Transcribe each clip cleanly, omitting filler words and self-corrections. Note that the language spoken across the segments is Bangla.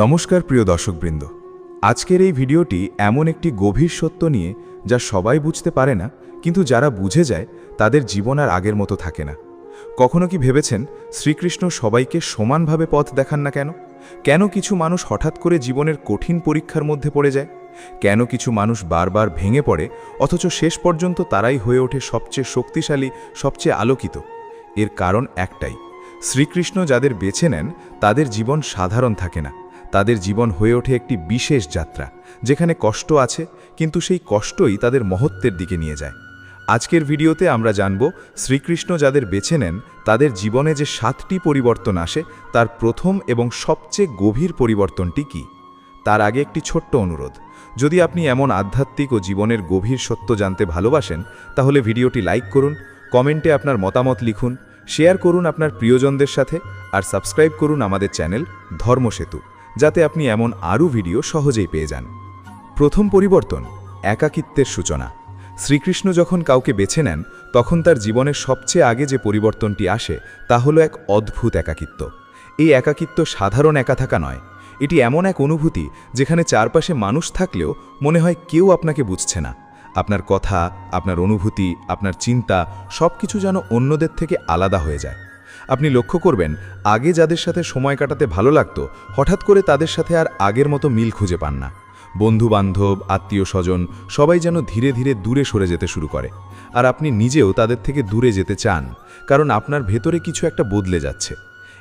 নমস্কার প্রিয় দর্শকবৃন্দ। আজকের এই ভিডিওটি এমন একটি গভীর সত্য নিয়ে যা সবাই বুঝতে পারে না, কিন্তু যারা বুঝে যায় তাদের জীবন আর আগের মতো থাকে না। কখনো কি ভেবেছেন শ্রীকৃষ্ণ সবাইকে সমানভাবে পথ দেখান না কেন? কেন কিছু মানুষ হঠাৎ করে জীবনের কঠিন পরীক্ষার মধ্যে পড়ে যায়? কেন কিছু মানুষ বারবার ভেঙে পড়ে অথচ শেষ পর্যন্ত তারাই হয়ে ওঠে সবচেয়ে শক্তিশালী, সবচেয়ে আলোকিত? এর কারণ একটাই, শ্রীকৃষ্ণ যাদের বেছে নেন তাদের জীবন সাধারণ থাকে না, তাদের জীবন হয়ে ওঠে একটি বিশেষ যাত্রা, যেখানে কষ্ট আছে, কিন্তু সেই কষ্টই তাদের মহত্বের দিকে নিয়ে যায়। আজকের ভিডিওতে আমরা জানব শ্রীকৃষ্ণ যাদের বেছে নেন তাদের জীবনে যে 7টি পরিবর্তন আসে তার প্রথম এবং সবচেয়ে গভীর পরিবর্তনটি কি। তার আগে একটি ছোট্ট অনুরোধ, যদি আপনি এমন আধ্যাত্মিক ও জীবনের গভীর সত্য জানতে ভালোবাসেন তাহলে ভিডিওটি লাইক করুন, কমেন্টে আপনার মতামত লিখুন, শেয়ার করুন আপনার প্রিয়জনদের সাথে, আর সাবস্ক্রাইব করুন আমাদের চ্যানেল ধর্মসেতু, যাতে আপনি এমন আরও ভিডিও সহজেই পেয়ে যান। প্রথম পরিবর্তন, একাকিত্বের সূচনা। শ্রীকৃষ্ণ যখন কাউকে বেছে নেন তখন তার জীবনের সবচেয়ে আগে যে পরিবর্তনটি আসে তা হলো এক অদ্ভুত একাকিত্ব। এই একাকিত্ব সাধারণ একা থাকা নয়, এটি এমন এক অনুভূতি যেখানে চারপাশে মানুষ থাকলেও মনে হয় কেউ আপনাকে বুঝছে না। আপনার কথা, আপনার অনুভূতি, আপনার চিন্তা সব কিছু যেন অন্যদের থেকে আলাদা হয়ে যায়। আপনি লক্ষ্য করবেন, আগে যাদের সাথে সময় কাটাতে ভালো লাগতো হঠাৎ করে তাদের সাথে আর আগের মতো মিল খুঁজে পান না। বন্ধু-বান্ধব, আত্মীয়-স্বজন সবাই যেন ধীরে ধীরে দূরে সরে যেতে শুরু করে, আর আপনি নিজেও তাদের থেকে দূরে যেতে চান, কারণ আপনার ভেতরে কিছু একটা বদলে যাচ্ছে।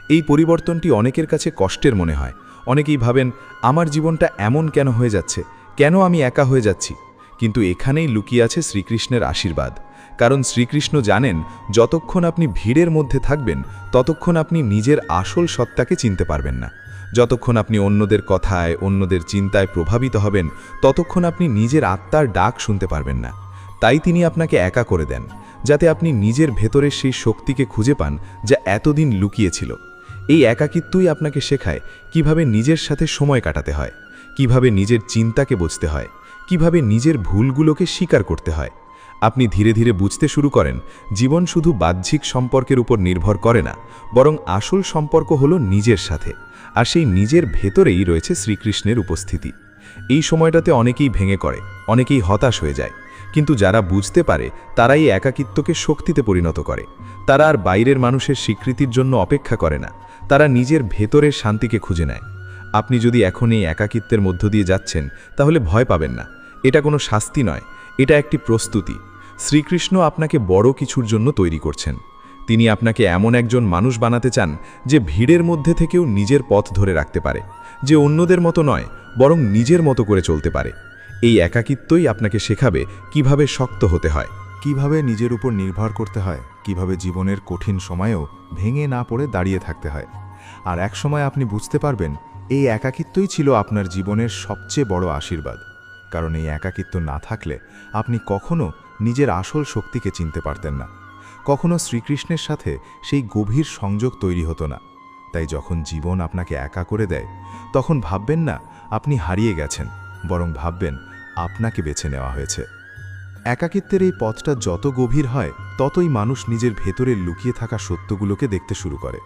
এই পরিবর্তনটি অনেকের কাছে কষ্টের মনে হয়। অনেকেই ভাবেন, আমার জীবনটা এমন কেন হয়ে যাচ্ছে, কেন আমি একা হয়ে যাচ্ছি? কিন্তু এখানেই লুকিয়ে আছে শ্রীকৃষ্ণের আশীর্বাদ। কারণ শ্রীকৃষ্ণ জানেন, যতক্ষণ আপনি ভিড়ের মধ্যে থাকবেন ততক্ষণ আপনি নিজের আসল সত্তাকে চিনতে পারবেন না। যতক্ষণ আপনি অন্যদের কথায়, অন্যদের চিন্তায় প্রভাবিত হবেন ততক্ষণ আপনি নিজের আত্মার ডাক শুনতে পারবেন না। তাই তিনি আপনাকে একা করে দেন, যাতে আপনি নিজের ভেতরের সেই শক্তিকে খুঁজে পান যা এতদিন লুকিয়েছিল। এই একাকিত্বই আপনাকে শেখায় কিভাবে নিজের সাথে সময় কাটাতে হয়, কিভাবে নিজের চিন্তাকে বুঝতে হয়, কিভাবে নিজের ভুলগুলোকে স্বীকার করতে হয়। আপনি ধীরে ধীরে বুঝতে শুরু করেন, জীবন শুধু বাহ্যিক সম্পর্কের উপর নির্ভর করে না, বরং আসল সম্পর্ক হলো নিজের সাথে, আর সেই নিজের ভেতরেই রয়েছে শ্রীকৃষ্ণের উপস্থিতি। এই সময়টাতে অনেকেই ভেঙে পড়ে, অনেকেই হতাশ হয়ে যায়, কিন্তু যারা বুঝতে পারে তারাই একাকিত্বকে শক্তিতে পরিণত করে। তারা আর বাইরের মানুষের স্বীকৃতির জন্য অপেক্ষা করে না, তারা নিজের ভেতরের শান্তিকে খুঁজে নেয়। আপনি যদি এখন এই একাকিত্বের মধ্য দিয়ে যাচ্ছেন তাহলে ভয় পাবেন না, এটা কোনো শাস্তি নয়, এটা একটি প্রস্তুতি। শ্রীকৃষ্ণ আপনাকে বড় কিছুর জন্য তৈরি করছেন। তিনি আপনাকে এমন একজন মানুষ বানাতে চান যে ভিড়ের মধ্যে থেকেও নিজের পথ ধরে রাখতে পারে, যে অন্যদের মতো নয় বরং নিজের মতো করে চলতে পারে। এই একাকিত্বই আপনাকে শেখাবে কিভাবে শক্ত হতে হয়, কিভাবে নিজের উপর নির্ভর করতে হয়, কিভাবে জীবনের কঠিন সময়েও ভেঙে না পড়ে দাঁড়িয়ে থাকতে হয়। আর এক সময় আপনি বুঝতে পারবেন, এই একাকিত্বই ছিল আপনার জীবনের সবচেয়ে বড় আশীর্বাদ। কারণ এই একাকিত্ব না থাকলে আপনি কখনো নিজের আসল শক্তিকে চিনতে পারতেন না, কখনো শ্রীকৃষ্ণের সাথে সেই গভীর সংযোগ তৈরি হতো না। তাই যখন জীবন আপনাকে একা করে দেয় তখন ভাববেন না আপনি হারিয়ে গেছেন, বরং ভাববেন আপনাকে বেছে নেওয়া হয়েছে। একাকিত্বের এই পথটা যত গভীর হয় ততই মানুষ নিজের ভেতরে লুকিয়ে থাকা সত্যগুলোকে দেখতে শুরু করে।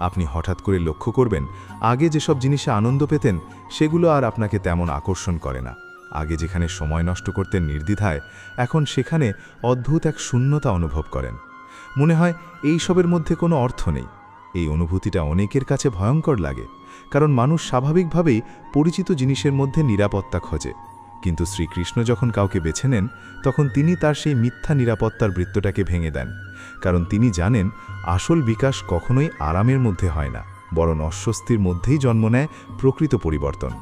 আপনি হঠাৎ করে লক্ষ্য করবেন, আগে যেসব জিনিসে আনন্দ পেতেন সেগুলো আর আপনাকে তেমন আকর্ষণ করে না। আগে যেখানে সময় নষ্ট করতেন নির্দ্বিধায়, এখন সেখানে অদ্ভুত এক শূন্যতা অনুভব করেন। মনে হয় এই সবের মধ্যে কোনো অর্থ নেই। এই অনুভূতিটা অনেকের কাছে ভয়ঙ্কর লাগে, কারণ মানুষ স্বাভাবিকভাবেই পরিচিত জিনিসের মধ্যে নিরাপত্তা খোঁজে। কিন্তু শ্রীকৃষ্ণ যখন কাউকে বেছে নেন তখন তিনি তার সেই মিথ্যা নিরাপত্তার বৃত্তটাকে ভেঙে দেন। কারণ তিনি জানেন, আসল বিকাশ কখনোই আরামের মধ্যে হয় না, বরং অস্বস্তির মধ্যেই জন্ম নেয় প্রকৃত পরিবর্তন।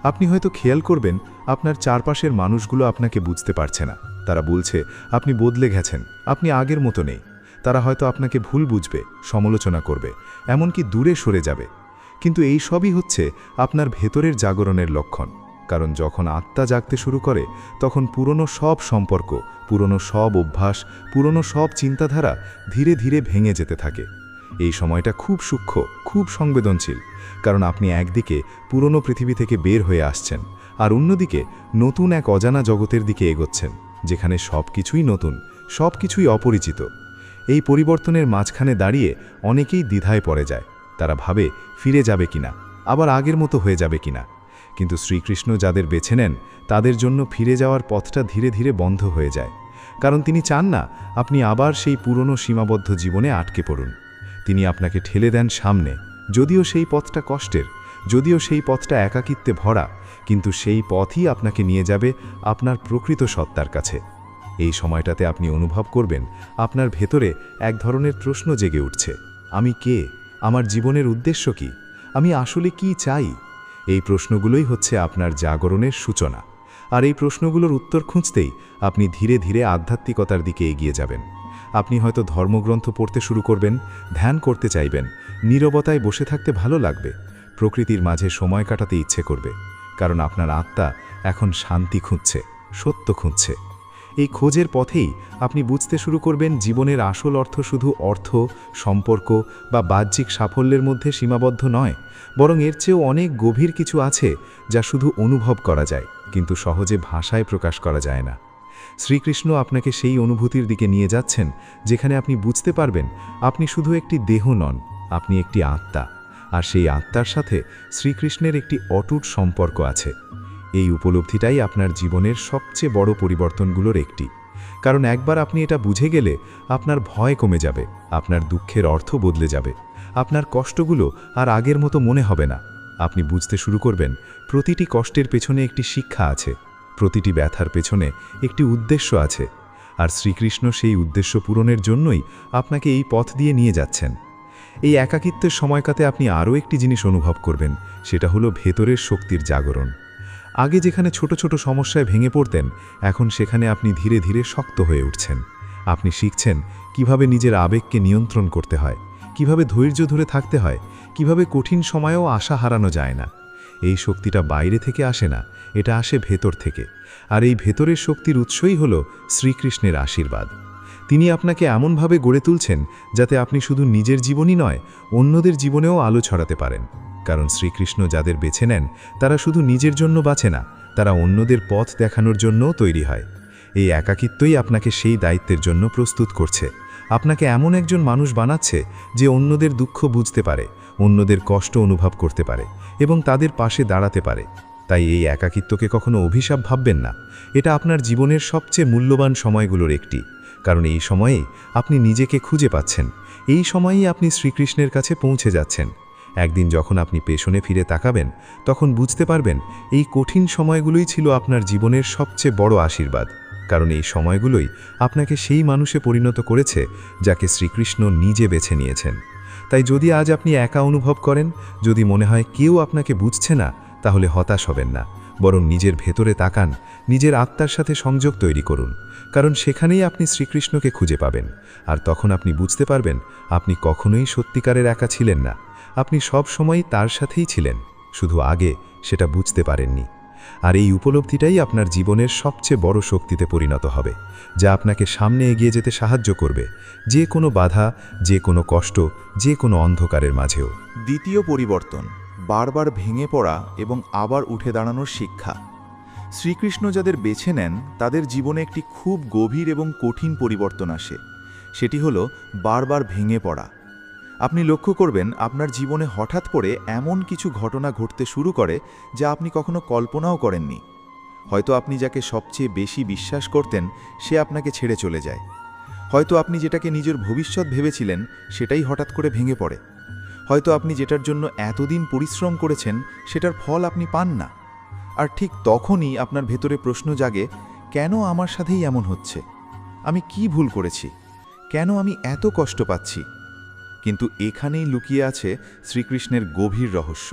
আপনি হয়তো খেয়াল করবেন, আপনার চারপাশের মানুষগুলো আপনাকে বুঝতে পারছে না। তারা বলছে আপনি বদলে গেছেন, আপনি আগের মতো নেই। তারা হয়তো আপনাকে ভুল বুঝবে, সমালোচনা করবে, এমনকি দূরে সরে যাবে। কিন্তু এই সবই হচ্ছে আপনার ভেতরের জাগরণের লক্ষণ। কারণ যখন আত্মা জাগতে শুরু করে তখন পুরনো সব সম্পর্ক, পুরনো সব অভ্যাস, পুরনো সব চিন্তাধারা ধীরে ধীরে ভেঙে যেতে থাকে। এই সময়টা খুব সূক্ষ্ম, খুব সংবেদনশীল, কারণ আপনি একদিকে পুরনো পৃথিবী থেকে বের হয়ে আসছেন, আর অন্যদিকে নতুন এক অজানা জগতের দিকে এগোচ্ছেন, যেখানে সব কিছুই নতুন, সব কিছুই অপরিচিত। এই পরিবর্তনের মাঝখানে দাঁড়িয়ে অনেকেই দ্বিধায় পড়ে যায়। তারা ভাবে ফিরে যাবে কিনা, আবার আগের মতো হয়ে যাবে কিনা। কিন্তু শ্রীকৃষ্ণ যাদের বেছে নেন তাদের জন্য ফিরে যাওয়ার পথটা ধীরে ধীরে বন্ধ হয়ে যায়, কারণ তিনি চান না আপনি আবার সেই পুরনো সীমাবদ্ধ জীবনে আটকে পড়ুন। তিনি আপনাকে ঠেলে দেন সামনে, যদিও সেই পথটা কষ্টের, যদিও সেই পথটা একাকিত্বে ভরা, কিন্তু সেই পথই আপনাকে নিয়ে যাবে আপনার প্রকৃত সত্তার কাছে। এই সময়টাতে আপনি অনুভব করবেন আপনার ভেতরে এক ধরনের প্রশ্ন জেগে উঠছে, আমি কে, আমার জীবনের উদ্দেশ্য কি, আমি আসলে কি চাই। এই প্রশ্নগুলোই হচ্ছে আপনার জাগরণের সূচনা। আর এই প্রশ্নগুলোর উত্তর খুঁজতেই আপনি ধীরে ধীরে আধ্যাত্মিকতার দিকে এগিয়ে যাবেন। আপনি হয়তো ধর্মগ্রন্থ পড়তে শুরু করবেন, ধ্যান করতে চাইবেন, নীরবতায় বসে থাকতে ভালো লাগবে, প্রকৃতির মাঝে সময় কাটাতে ইচ্ছে করবে, কারণ আপনার আত্মা এখন শান্তি খুঁজছে, সত্য খুঁজছে। এই খোঁজের পথেই আপনি বুঝতে শুরু করবেন জীবনের আসল অর্থ শুধু অর্থ, সম্পর্ক বা বাহ্যিক সাফল্যের মধ্যে সীমাবদ্ধ নয়, বরং এর চেয়েও অনেক গভীর কিছু আছে যা শুধু অনুভব করা যায়, কিন্তু সহজে ভাষায় প্রকাশ করা যায় না। শ্রীকৃষ্ণ আপনাকে সেই অনুভূতির দিকে নিয়ে যাচ্ছেন যেখানে আপনি বুঝতে পারবেন আপনি শুধু একটি দেহ নন, আপনি একটি আত্মা, আর সেই আত্মার সাথে শ্রীকৃষ্ণের একটি অটুট সম্পর্ক আছে। এই উপলব্ধিটাই আপনার জীবনের সবচেয়ে বড় পরিবর্তনগুলোর একটি, কারণ একবার আপনি এটা বুঝে গেলে আপনার ভয় কমে যাবে, আপনার দুঃখের অর্থ বদলে যাবে, আপনার কষ্টগুলো আর আগের মতো মনে হবে না। আপনি বুঝতে শুরু করবেন প্রতিটি কষ্টের পেছনে একটি শিক্ষা আছে, প্রতিটি ব্যথার পেছনে একটি উদ্দেশ্য আছে, আর শ্রীকৃষ্ণ সেই উদ্দেশ্য পূরণের জন্যই আপনাকে এই পথ দিয়ে নিয়ে যাচ্ছেন। এই একাকিত্বের সময়কাতে আপনি আরও একটি জিনিস অনুভব করবেন, সেটা হলো ভেতরের শক্তির জাগরণ। আগে যেখানে ছোট ছোট সমস্যায় ভেঙে পড়তেন, এখন সেখানে আপনি ধীরে ধীরে শক্ত হয়ে উঠছেন। আপনি শিখছেন কিভাবে নিজের আবেগকে নিয়ন্ত্রণ করতে হয়, কিভাবে ধৈর্য ধরে থাকতে হয়, কিভাবে কঠিন সময়েও আশা হারানো যায় না। এই শক্তিটা বাইরে থেকে আসে না, এটা আসে ভেতর থেকে, আর এই ভেতরের শক্তির উৎসই হলো শ্রীকৃষ্ণের আশীর্বাদ। তিনি আপনাকে এমনভাবে গড়ে তুলছেন যাতে আপনি শুধু নিজের জীবনই নয়, অন্যদের জীবনেও আলো ছড়াতে পারেন, কারণ শ্রীকৃষ্ণ যাদের বেছে নেন তারা শুধু নিজের জন্য বাঁচে না, তারা অন্যদের পথ দেখানোর জন্যও তৈরি হয়। এই একাকিত্বই আপনাকে সেই দায়িত্বের জন্য প্রস্তুত করছে, আপনাকে এমন একজন মানুষ বানাচ্ছে যে অন্যদের দুঃখ বুঝতে পারে, অন্যদের কষ্ট অনুভব করতে পারে এবং তাদের পাশে দাঁড়াতে পারে। তাই এই একাকিত্বকে কখনো অভিশাপ ভাববেন না, এটা আপনার জীবনের সবচেয়ে মূল্যবান সময়গুলোর একটি, কারণ এই সময়েই আপনি নিজেকে খুঁজে পাচ্ছেন, এই সময়েই আপনি শ্রীকৃষ্ণের কাছে পৌঁছে যাচ্ছেন। একদিন যখন আপনি পেছনে ফিরে তাকাবেন, তখন বুঝতে পারবেন এই কঠিন সময়গুলোই ছিল আপনার জীবনের সবচেয়ে বড় আশীর্বাদ, কারণ এই সময়গুলোই আপনাকে সেই মানুষে পরিণত করেছে যাকে শ্রীকৃষ্ণ নিজে বেছে নিয়েছেন। তাই যদি আজ আপনি একা অনুভব করেন, যদি মনে হয় কেউ আপনাকে বুঝছে না, তাহলে হতাশ হবেন না, বরং নিজের ভেতরে তাকান, নিজের আত্মার সাথে সংযোগ তৈরি করুন, কারণ সেখানেই আপনি শ্রীকৃষ্ণকে খুঁজে পাবেন। আর তখন আপনি বুঝতে পারবেন আপনি কখনোই সত্যিকারের একা ছিলেন না, আপনি সব সময়ই তার সাথেই ছিলেন, শুধু আগে সেটা বুঝতে পারেননি। আর এই উপলব্ধিটাই আপনার জীবনের সবচেয়ে বড় শক্তিতে পরিণত হবে, যা আপনাকে সামনে এগিয়ে যেতে সাহায্য করবে, যে কোনো বাধা, যে কোনো কষ্ট, যে কোনো অন্ধকারের মাঝেও। দ্বিতীয় পরিবর্তন, বারবার ভেঙে পড়া এবং আবার উঠে দাঁড়ানোর শিক্ষা। শ্রীকৃষ্ণ যাদের বেছে নেন তাদের জীবনে একটি খুব গভীর এবং কঠিন পরিবর্তন আসে, সেটি হলো বারবার ভেঙে পড়া। আপনি লক্ষ্য করবেন আপনার জীবনে হঠাৎ করে এমন কিছু ঘটনা ঘটতে শুরু করে যা আপনি কখনো কল্পনাও করেননি। হয়তো আপনি যাকে সবচেয়ে বেশি বিশ্বাস করতেন সে আপনাকে ছেড়ে চলে যায়, হয়তো আপনি যেটাকে নিজের ভবিষ্যৎ ভেবেছিলেন সেটাই হঠাৎ করে ভেঙে পড়ে, হয়তো আপনি যেটার জন্য এতদিন পরিশ্রম করেছেন সেটার ফল আপনি পান না। আর ঠিক তখনই আপনার ভেতরে প্রশ্ন জাগে, কেন আমার সাথেই এমন হচ্ছে, আমি কি ভুল করেছি, কেন আমি এত কষ্ট পাচ্ছি। কিন্তু এখানেই লুকিয়ে আছে শ্রীকৃষ্ণের গভীর রহস্য,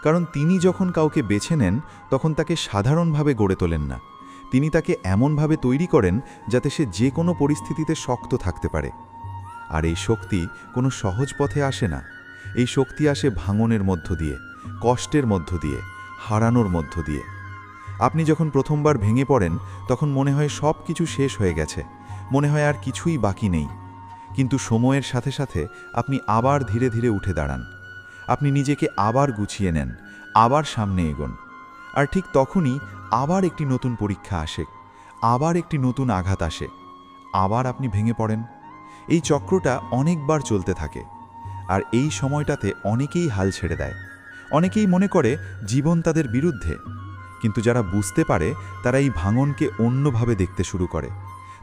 কারণ তিনি যখন কাউকে বেছে নেন তখন তাকে সাধারণভাবে গড়ে তোলেন না, তিনি তাকে এমনভাবে তৈরি করেন যাতে সে যে কোনো পরিস্থিতিতে শক্ত থাকতে পারে। আর এই শক্তি কোনো সহজ পথে আসে না, এই শক্তি আসে ভাঙনের মধ্য দিয়ে, কষ্টের মধ্য দিয়ে, হারানোর মধ্য দিয়ে। আপনি যখন প্রথমবার ভেঙে পড়েন তখন মনে হয় সব কিছু শেষ হয়ে গেছে, মনে হয় আর কিছুই বাকি নেই। কিন্তু সময়ের সাথে সাথে আপনি আবার ধীরে ধীরে উঠে দাঁড়ান, আপনি নিজেকে আবার গুছিয়ে নেন, আবার সামনে এগোন। আর ঠিক তখনই আবার একটি নতুন পরীক্ষা আসে, আবার একটি নতুন আঘাত আসে, আবার আপনি ভেঙে পড়েন। এই চক্রটা অনেকবার চলতে থাকে, আর এই সময়টাতে অনেকেই হাল ছেড়ে দেয়, অনেকেই মনে করে জীবন তাদের বিরুদ্ধে, কিন্তু যারা বুঝতে পারে তারা এই ভাঙনকে অন্যভাবে দেখতে শুরু করে।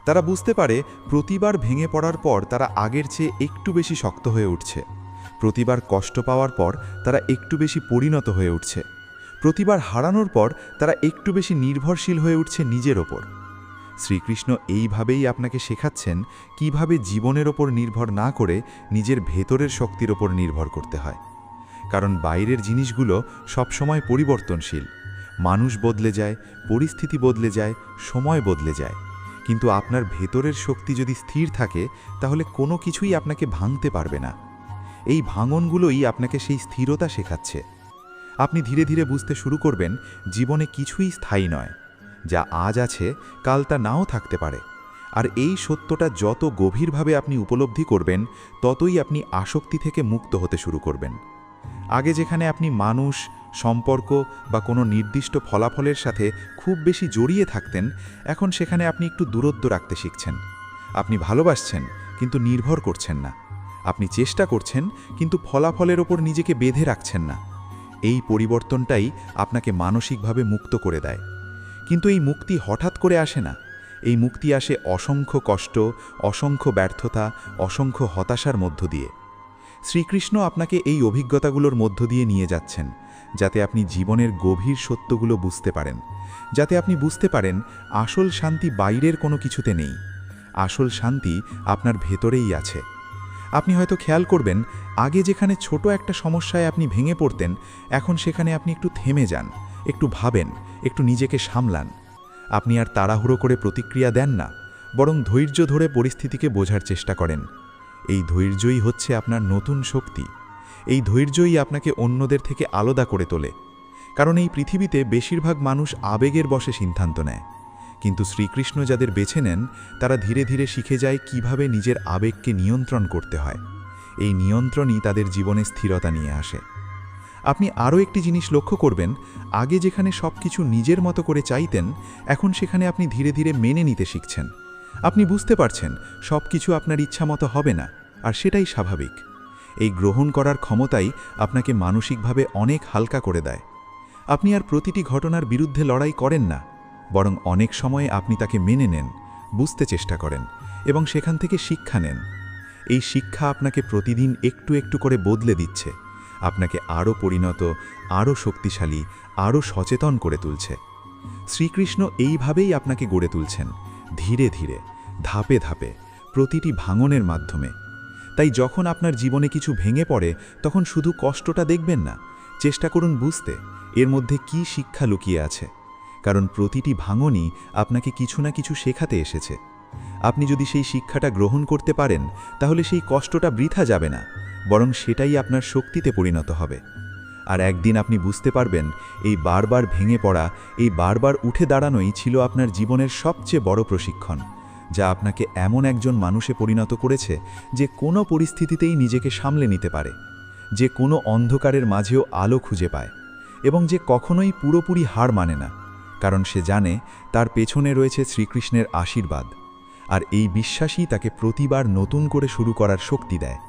তারা বুঝতে পারে প্রতিবার ভেঙে পড়ার পর তারা আগের চেয়ে একটু বেশি শক্ত হয়ে উঠছে, প্রতিবার কষ্ট পাওয়ার পর তারা একটু বেশি পরিণত হয়ে উঠছে, প্রতিবার হারানোর পর তারা একটু বেশি নির্ভরশীল হয়ে উঠছে নিজের ওপর। শ্রীকৃষ্ণ এইভাবেই আপনাকে শেখাচ্ছেন কিভাবে জীবনের ওপর নির্ভর না করে নিজের ভেতরের শক্তির ওপর নির্ভর করতে হয়। কারণ বাইরের জিনিসগুলো সবসময় পরিবর্তনশীল, মানুষ বদলে যায়, পরিস্থিতি বদলে যায়, সময় বদলে যায়, কিন্তু আপনার ভেতরের শক্তি যদি স্থির থাকে তাহলে কোনো কিছুই আপনাকে ভাঙতে পারবে না। এই ভাঙনগুলোই আপনাকে সেই স্থিরতা শেখাচ্ছে। আপনি ধীরে ধীরে বুঝতে শুরু করবেন জীবনে কিছুই স্থায়ী নয়, যা আজ আছে কাল তা নাও থাকতে পারে। আর এই সত্যটা যত গভীরভাবে আপনি উপলব্ধি করবেন ততই আপনি আসক্তি থেকে মুক্ত হতে শুরু করবেন। আগে যেখানে আপনি মানুষ, সম্পর্ক বা কোনো নির্দিষ্ট ফলাফলের সাথে খুব বেশি জড়িয়ে থাকতেন, এখন সেখানে আপনি একটু দূরত্ব রাখতে শিখছেন। আপনি ভালোবাসছেন কিন্তু নির্ভর করছেন না, আপনি চেষ্টা করছেন কিন্তু ফলাফলের ওপর নিজেকে বেঁধে রাখছেন না। এই পরিবর্তনটাই আপনাকে মানসিকভাবে মুক্ত করে দেয়। কিন্তু এই মুক্তি হঠাৎ করে আসে না। এই মুক্তি আসে অসংখ্য কষ্ট, অসংখ্য ব্যর্থতা, অসংখ্য হতাশার মধ্য দিয়ে। শ্রীকৃষ্ণ আপনাকে এই অভিজ্ঞতাগুলোর মধ্য দিয়ে নিয়ে যাচ্ছেন, যাতে আপনি জীবনের গভীর সত্যগুলো বুঝতে পারেন, যাতে আপনি বুঝতে পারেন আসল শান্তি বাইরের কোনো কিছুতে নেই, আসল শান্তি আপনার ভেতরেই আছে। আপনি হয়তো খেয়াল করবেন আগে যেখানে ছোট একটা সমস্যায় আপনি ভেঙে পড়তেন, এখন সেখানে আপনি একটু থেমে যান, একটু ভাবেন, একটু নিজেকে সামলান। আপনি আর তাড়াহুড়ো করে প্রতিক্রিয়া দেন না, বরং ধৈর্য ধরে পরিস্থিতিকে বোঝার চেষ্টা করেন। এই ধৈর্যই হচ্ছে আপনার নতুন শক্তি। এই ধৈর্যই আপনাকে অন্যদের থেকে আলাদা করে তোলে। কারণ এই পৃথিবীতে বেশিরভাগ মানুষ আবেগের বশে সিদ্ধান্ত নেয়, কিন্তু শ্রীকৃষ্ণ যাদের বেছে নেন তারা ধীরে ধীরে শিখে যায় কিভাবে নিজের আবেগকে নিয়ন্ত্রণ করতে হয়। এই নিয়ন্ত্রণই তাদের জীবনে স্থিরতা নিয়ে আসে। আপনি আরও একটি জিনিস লক্ষ্য করবেন, আগে যেখানে সব কিছু নিজের মতো করে চাইতেন, এখন সেখানে আপনি ধীরে ধীরে মেনে নিতে শিখছেন। আপনি বুঝতে পারছেন সব কিছু আপনার ইচ্ছা মতো হবে না, আর সেটাই স্বাভাবিক। এই গ্রহণ করার ক্ষমতাই আপনাকে মানসিকভাবে অনেক হালকা করে দেয়। আপনি আর প্রতিটি ঘটনার বিরুদ্ধে লড়াই করেন না, বরং অনেক সময়ে আপনি তাকে মেনে নেন, বুঝতে চেষ্টা করেন এবং সেখান থেকে শিক্ষা নেন। এই শিক্ষা আপনাকে প্রতিদিন একটু একটু করে বদলে দিচ্ছে, আপনাকে আরও পরিণত, আরও শক্তিশালী, আরও সচেতন করে তুলছে। শ্রীকৃষ্ণ এইভাবেই আপনাকে গড়ে তুলছেন, ধীরে ধীরে, ধাপে ধাপে, প্রতিটি ভাঙনের মাধ্যমে। তাই যখন আপনার জীবনে কিছু ভেঙে পড়ে তখন শুধু কষ্টটা দেখবেন না, চেষ্টা করুন বুঝতে এর মধ্যে কি শিক্ষা লুকিয়ে আছে। কারণ প্রতিটি ভাঙনই আপনাকে কিছু না কিছু শেখাতে এসেছে। আপনি যদি সেই শিক্ষাটা গ্রহণ করতে পারেন তাহলে সেই কষ্টটা বৃথা যাবে না, বরং সেটাই আপনার শক্তিতে পরিণত হবে। আর একদিন আপনি বুঝতে পারবেন এই বারবার ভেঙে পড়া, এই বারবার উঠে দাঁড়ানোই ছিল আপনার জীবনের সবচেয়ে বড় প্রশিক্ষণ, যা আপনাকে এমন একজন মানুষে পরিণত করেছে যে কোনো পরিস্থিতিতেই নিজেকে সামলে নিতে পারে, যে কোনো অন্ধকারের মাঝেও আলো খুঁজে পায় এবং যে কখনোই পুরোপুরি হার মানে না, কারণ সে জানে তার পেছনে রয়েছে শ্রীকৃষ্ণের আশীর্বাদ। আর এই বিশ্বাসই তাকে প্রতিবার নতুন করে শুরু করার শক্তি দেয়।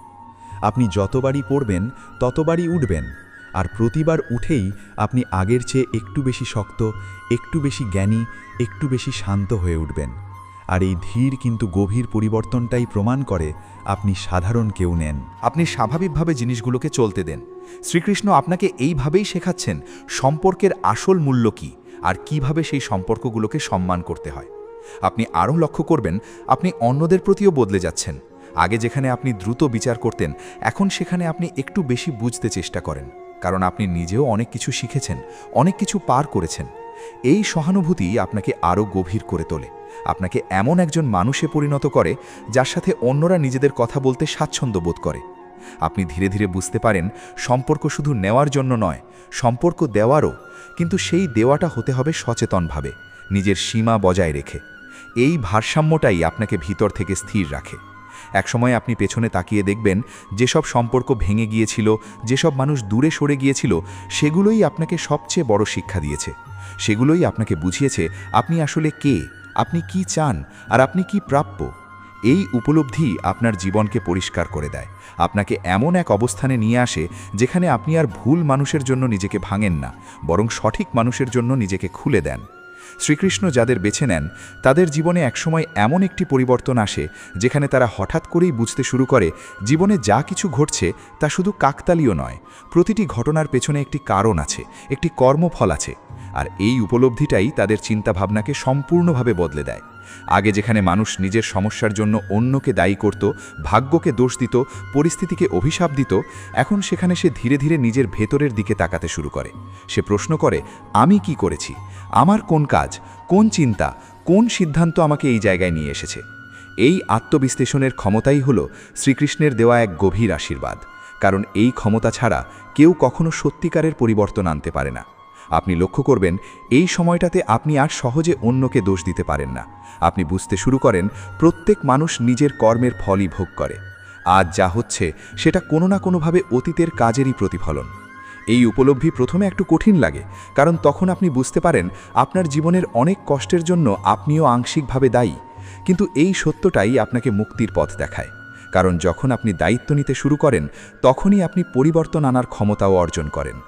আপনি যতবারই পড়বেন ততবারই উঠবেন, আর প্রতিবার উঠেই আপনি আগের চেয়ে একটু বেশি শক্ত, একটু বেশি জ্ঞানী, একটু বেশি শান্ত হয়ে উঠবেন। আর এই ধীর কিন্তু গভীর পরিবর্তনটাই প্রমাণ করে আপনি সাধারণ কেউ নেন। আপনি স্বাভাবিকভাবে জিনিসগুলোকে চলতে দেন। শ্রীকৃষ্ণ আপনাকে এইভাবেই শেখাচ্ছেন সম্পর্কের আসল মূল্য কী আর কিভাবে সেই সম্পর্কগুলোকে সম্মান করতে হয়। আপনি আরও লক্ষ্য করবেন আপনি অন্যদের প্রতিও বদলে যাচ্ছেন। আগে যেখানে আপনি দ্রুত বিচার করতেন, এখন সেখানে আপনি একটু বেশি বুঝতে চেষ্টা করেন, কারণ আপনি নিজেও অনেক কিছু শিখেছেন, অনেক কিছু পার করেছেন। এই সহানুভূতি আপনাকে আরও গভীর করে তোলে, আপনাকে এমন একজন মানুষে পরিণত করে যার সাথে অন্যরা নিজেদের কথা বলতে স্বাচ্ছন্দ্য বোধ করে। আপনি ধীরে ধীরে বুঝতে পারেন সম্পর্ক শুধু নেওয়ার জন্য নয়, সম্পর্ক দেওয়ারও, কিন্তু সেই দেওয়াটা হতে হবে সচেতনভাবে, নিজের সীমা বজায় রেখে। এই ভারসাম্যটাই আপনাকে ভিতর থেকে স্থির রাখে। একসময় আপনি পেছনে তাকিয়ে দেখবেন যেসব সম্পর্ক ভেঙে গিয়েছিল, যেসব মানুষ দূরে সরে গিয়েছিল, সেগুলোই আপনাকে সবচেয়ে বড় শিক্ষা দিয়েছে। সেগুলোই আপনাকে বুঝিয়েছে আপনি আসলে কে, আপনি কি চান আর আপনি কি প্রাপ্য। এই উপলব্ধি আপনার জীবনকে পরিষ্কার করে দেয়, আপনাকে এমন এক অবস্থানে নিয়ে আসে যেখানে আপনি আর ভুল মানুষের জন্য নিজেকে ভাঙেন না, বরং সঠিক মানুষের জন্য নিজেকে খুলে দেন। শ্রীকৃষ্ণ যাদের বেছে নেন তাদের জীবনে একসময় এমন একটি পরিবর্তন আসে যেখানে তারা হঠাৎ করেই বুঝতে শুরু করে জীবনে যা কিছু ঘটছে তা শুধু কাকতালীয় নয়, প্রতিটি ঘটনার পেছনে একটি কারণ আছে, একটি কর্মফল আছে। আর এই উপলব্ধিটাই তাদের চিন্তাভাবনাকে সম্পূর্ণভাবে বদলে দেয়। আগে যেখানে মানুষ নিজের সমস্যার জন্য অন্যকে দায়ী করত, ভাগ্যকে দোষ দিত, পরিস্থিতিকে অভিশাপ দিত, এখন সেখানে সে ধীরে ধীরে নিজের ভেতরের দিকে তাকাতে শুরু করে। সে প্রশ্ন করে, আমি কি করেছি? আমার কোন কাজ, কোন চিন্তা, কোন সিদ্ধান্ত আমাকে এই জায়গায় নিয়ে এসেছে? এই আত্মবিশ্লেষণের ক্ষমতাই হল শ্রীকৃষ্ণের দেওয়া এক গভীর আশীর্বাদ, কারণ এই ক্ষমতা ছাড়া কেউ কখনো সত্যিকারের পরিবর্তন আনতে পারে না। আপনি লক্ষ্য করবেন এই সময়টাতে আপনি আর সহজে অন্যকে দোষ দিতে পারেন না। আপনি বুঝতে শুরু করেন প্রত্যেক মানুষ নিজের কর্মের ফলই ভোগ করে। আজ যা হচ্ছে সেটা কোনো না কোনোভাবে অতীতের কাজেরই প্রতিফলন। এই উপলব্ধি প্রথমে একটু কঠিন লাগে, কারণ তখন আপনি বুঝতে পারেন আপনার জীবনের অনেক কষ্টের জন্য আপনিও আংশিকভাবে দায়ী। কিন্তু এই সত্যটাই আপনাকে মুক্তির পথ দেখায়, কারণ যখন আপনি দায়িত্ব নিতে শুরু করেন তখনই আপনি পরিবর্তন আনার ক্ষমতাও অর্জন করেন।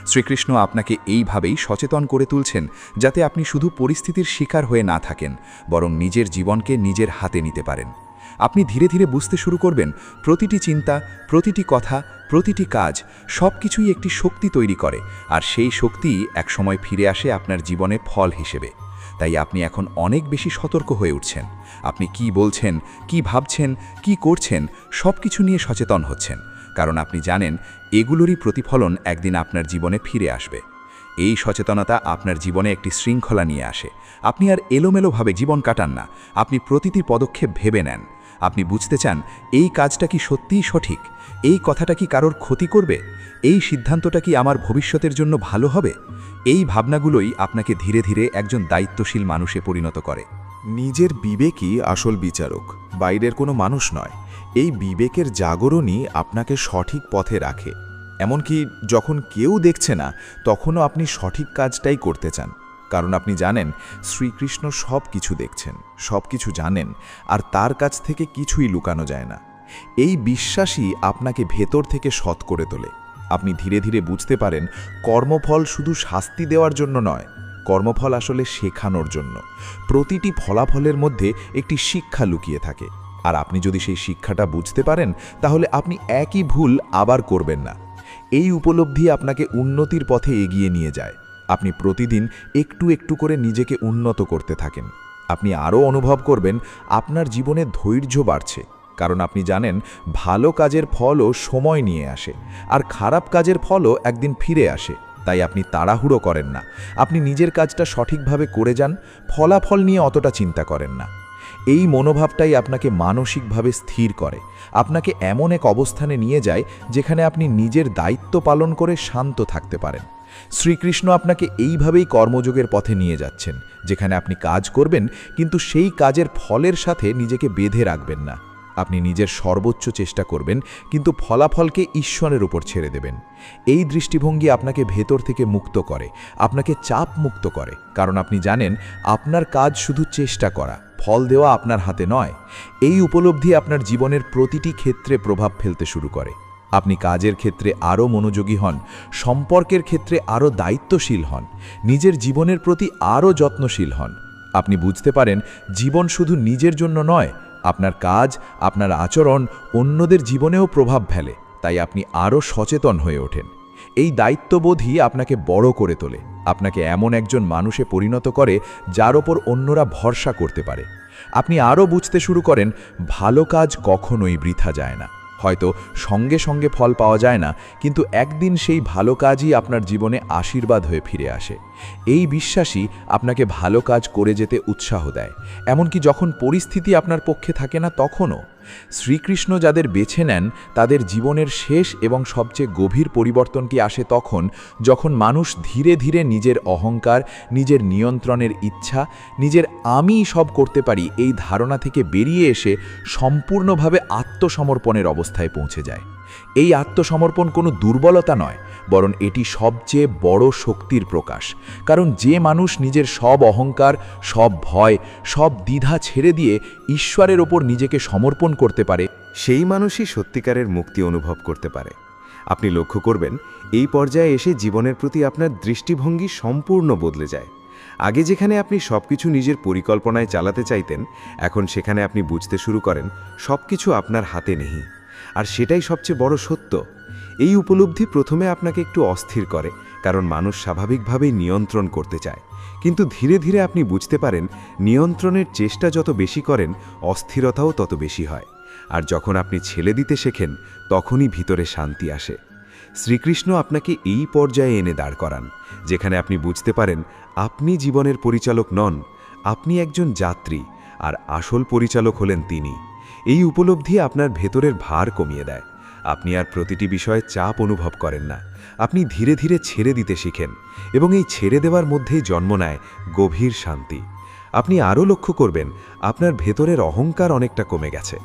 শ্রীকৃষ্ণ আপনাকে এইভাবেই সচেতন করে তুলছেন যাতে আপনি শুধু পরিস্থিতির শিকার হয়ে না থাকেন, বরং নিজের জীবনকে নিজের হাতে নিতে পারেন। আপনি ধীরে ধীরে বুঝতে শুরু করবেন প্রতিটি চিন্তা, প্রতিটি কথা, প্রতিটি কাজ সব কিছুই একটি শক্তি তৈরি করে, আর সেই শক্তি একসময় ফিরে আসে আপনার জীবনের ফল হিসেবে। তাই আপনি এখন অনেক বেশি সতর্ক হয়ে উঠছেন। আপনি কি বলছেন, কি ভাবছেন, কি করছেন সব কিছু নিয়ে সচেতন হচ্ছেন, কারণ আপনি জানেন এগুলোরই প্রতিফলন একদিন আপনার জীবনে ফিরে আসবে। এই সচেতনতা আপনার জীবনে একটি শৃঙ্খলা নিয়ে আসে। আপনি আর এলোমেলোভাবে জীবন কাটান না, আপনি প্রতিটি পদক্ষেপ ভেবে নেন। আপনি বুঝতে চান এই কাজটা কি সত্যিই সঠিক, এই কথাটা কি কারোর ক্ষতি করবে, এই সিদ্ধান্তটা কি আমার ভবিষ্যতের জন্য ভালো হবে। এই ভাবনাগুলোই আপনাকে ধীরে ধীরে একজন দায়িত্বশীল মানুষে পরিণত করে। নিজের বিবেকই আসল বিচারক, বাইরের কোনো মানুষ নয়। এই বিবেকের জাগরণই আপনাকে সঠিক পথে রাখে। এমনকি যখন কেউ দেখছে না তখনও আপনি সঠিক কাজটাই করতে চান, কারণ আপনি জানেন শ্রীকৃষ্ণ সব কিছু দেখছেন, সব কিছু জানেন, আর তার কাছ থেকে কিছুই লুকানো যায় না। এই বিশ্বাসই আপনাকে ভেতর থেকে সৎ করে তোলে। আপনি ধীরে ধীরে বুঝতে পারেন কর্মফল শুধু শাস্তি দেওয়ার জন্য নয়, কর্মফল আসলে শেখানোর জন্য। প্রতিটি ফলাফলের মধ্যে একটি শিক্ষা লুকিয়ে থাকে, আর আপনি যদি সেই শিক্ষাটা বুঝতে পারেন তাহলে আপনি একই ভুল আবার করবেন না। এই উপলব্ধি আপনাকে উন্নতির পথে এগিয়ে নিয়ে যায়। আপনি প্রতিদিন একটু একটু করে নিজেকে উন্নত করতে থাকেন। আপনি আরও অনুভব করবেন আপনার জীবনে ধৈর্য বাড়ছে, কারণ আপনি জানেন ভালো কাজের ফলও সময় নিয়ে আসে, আর খারাপ কাজের ফলও একদিন ফিরে আসে। তাই আপনি তাড়াহুড়ো করেন না, আপনি নিজের কাজটা সঠিকভাবে করে যান, ফলাফল নিয়ে অতটা চিন্তা করেন না। এই মনোভাবটাই আপনাকে মানসিকভাবে স্থির করে, আপনাকে এমন এক অবস্থানে নিয়ে যায় যেখানে আপনি নিজের দায়িত্ব পালন করে শান্ত থাকতে পারেন। শ্রীকৃষ্ণ আপনাকে এইভাবেই কর্মযোগের পথে নিয়ে যাচ্ছেন, যেখানে আপনি কাজ করবেন কিন্তু সেই কাজের ফলের সাথে নিজেকে বেঁধে রাখবেন না। আপনি নিজের সর্বোচ্চ চেষ্টা করবেন কিন্তু ফলাফলকে ঈশ্বরের উপর ছেড়ে দেবেন। এই দৃষ্টিভঙ্গি আপনাকে ভেতর থেকে মুক্ত করে, আপনাকে চাপ মুক্ত করে, কারণ আপনি জানেন আপনার কাজ শুধু চেষ্টা করা, ফল দেওয়া আপনার হাতে নয়। এই উপলব্ধি আপনার জীবনের প্রতিটি ক্ষেত্রে প্রভাব ফেলতে শুরু করে। আপনি কাজের ক্ষেত্রে আরও মনোযোগী হন, সম্পর্কের ক্ষেত্রে আরও দায়িত্বশীল হন, নিজের জীবনের প্রতি আরও যত্নশীল হন। আপনি বুঝতে পারেন জীবন শুধু নিজের জন্য নয়, আপনার কাজ, আপনার আচরণ অন্যদের জীবনেও প্রভাব ফেলে। তাই আপনি আরও সচেতন হয়ে ওঠেন। এই দায়িত্ববোধই আপনাকে বড় করে তোলে, আপনাকে এমন একজন মানুষে পরিণত করে যার ওপর অন্যরা ভরসা করতে পারে। আপনি আরও বুঝতে শুরু করেন ভালো কাজ কখনোই বৃথা যায় না। হয়তো সঙ্গে সঙ্গে ফল পাওয়া যায় না, কিন্তু একদিন সেই ভালো কাজই আপনার জীবনে আশীর্বাদ হয়ে ফিরে আসে। এই বিশ্বাসই আপনাকে ভালো কাজ করে যেতে উৎসাহ দেয়, এমনকি যখন পরিস্থিতি আপনার পক্ষে থাকে না তখনও। শ্রীকৃষ্ণ যাদের বেছে নেন তাদের জীবনের শেষ এবং সবচেয়ে গভীর পরিবর্তন কি আসে তখন, যখন মানুষ ধীরে ধীরে নিজের অহংকার, নিজের নিয়ন্ত্রণের ইচ্ছা, নিজের আমি সব করতে পারি এই ধারণা থেকে বেরিয়ে এসে সম্পূর্ণভাবে আত্মসমর্পণের অবস্থায় পৌঁছে যায়। এই আত্মসমর্পণ কোনো দুর্বলতা নয়, বরং এটি সবচেয়ে বড় শক্তির প্রকাশ। কারণ যে মানুষ নিজের সব অহংকার, সব ভয়, সব দ্বিধা ছেড়ে দিয়ে ঈশ্বরের ওপর নিজেকে সমর্পণ করতে পারে, সেই মানুষই সত্যিকারের মুক্তি অনুভব করতে পারে। আপনি লক্ষ্য করবেন, এই পর্যায়ে এসে জীবনের প্রতি আপনার দৃষ্টিভঙ্গি সম্পূর্ণ বদলে যায়। আগে যেখানে আপনি সবকিছু নিজের পরিকল্পনায় চালাতে চাইতেন, এখন সেখানে আপনি বুঝতে শুরু করেন সবকিছু আপনার হাতে নেই। আর সেটাই সবচেয়ে বড় সত্য। এই উপলব্ধি প্রথমে আপনাকে একটু অস্থির করে, কারণ মানুষ স্বাভাবিকভাবেই নিয়ন্ত্রণ করতে চায়। কিন্তু ধীরে ধীরে আপনি বুঝতে পারেন, নিয়ন্ত্রণের চেষ্টা যত বেশি করেন, অস্থিরতাও তত বেশি হয়। আর যখন আপনি ছেড়ে দিতে শেখেন, তখনই ভিতরে শান্তি আসে। শ্রীকৃষ্ণ আপনাকে এই পর্যায়ে এনে দাঁড় করান, যেখানে আপনি বুঝতে পারেন আপনি জীবনের পরিচালক নন, আপনি একজন যাত্রী, আর আসল পরিচালক হলেন তিনি। এই উপলব্ধি আপনার ভেতরের ভার কমিয়ে দেয়। আপনি আর প্রতিটি বিষয়ে চাপ অনুভব করেন না, আপনি ধীরে ধীরে ছেড়ে দিতে শিখেন, এবং এই ছেড়ে দেওয়ার মধ্যেই জন্ম নেয় গভীর শান্তি। আপনি আরও লক্ষ্য করবেন, আপনার ভেতরের অহংকার অনেকটা কমে গেছে।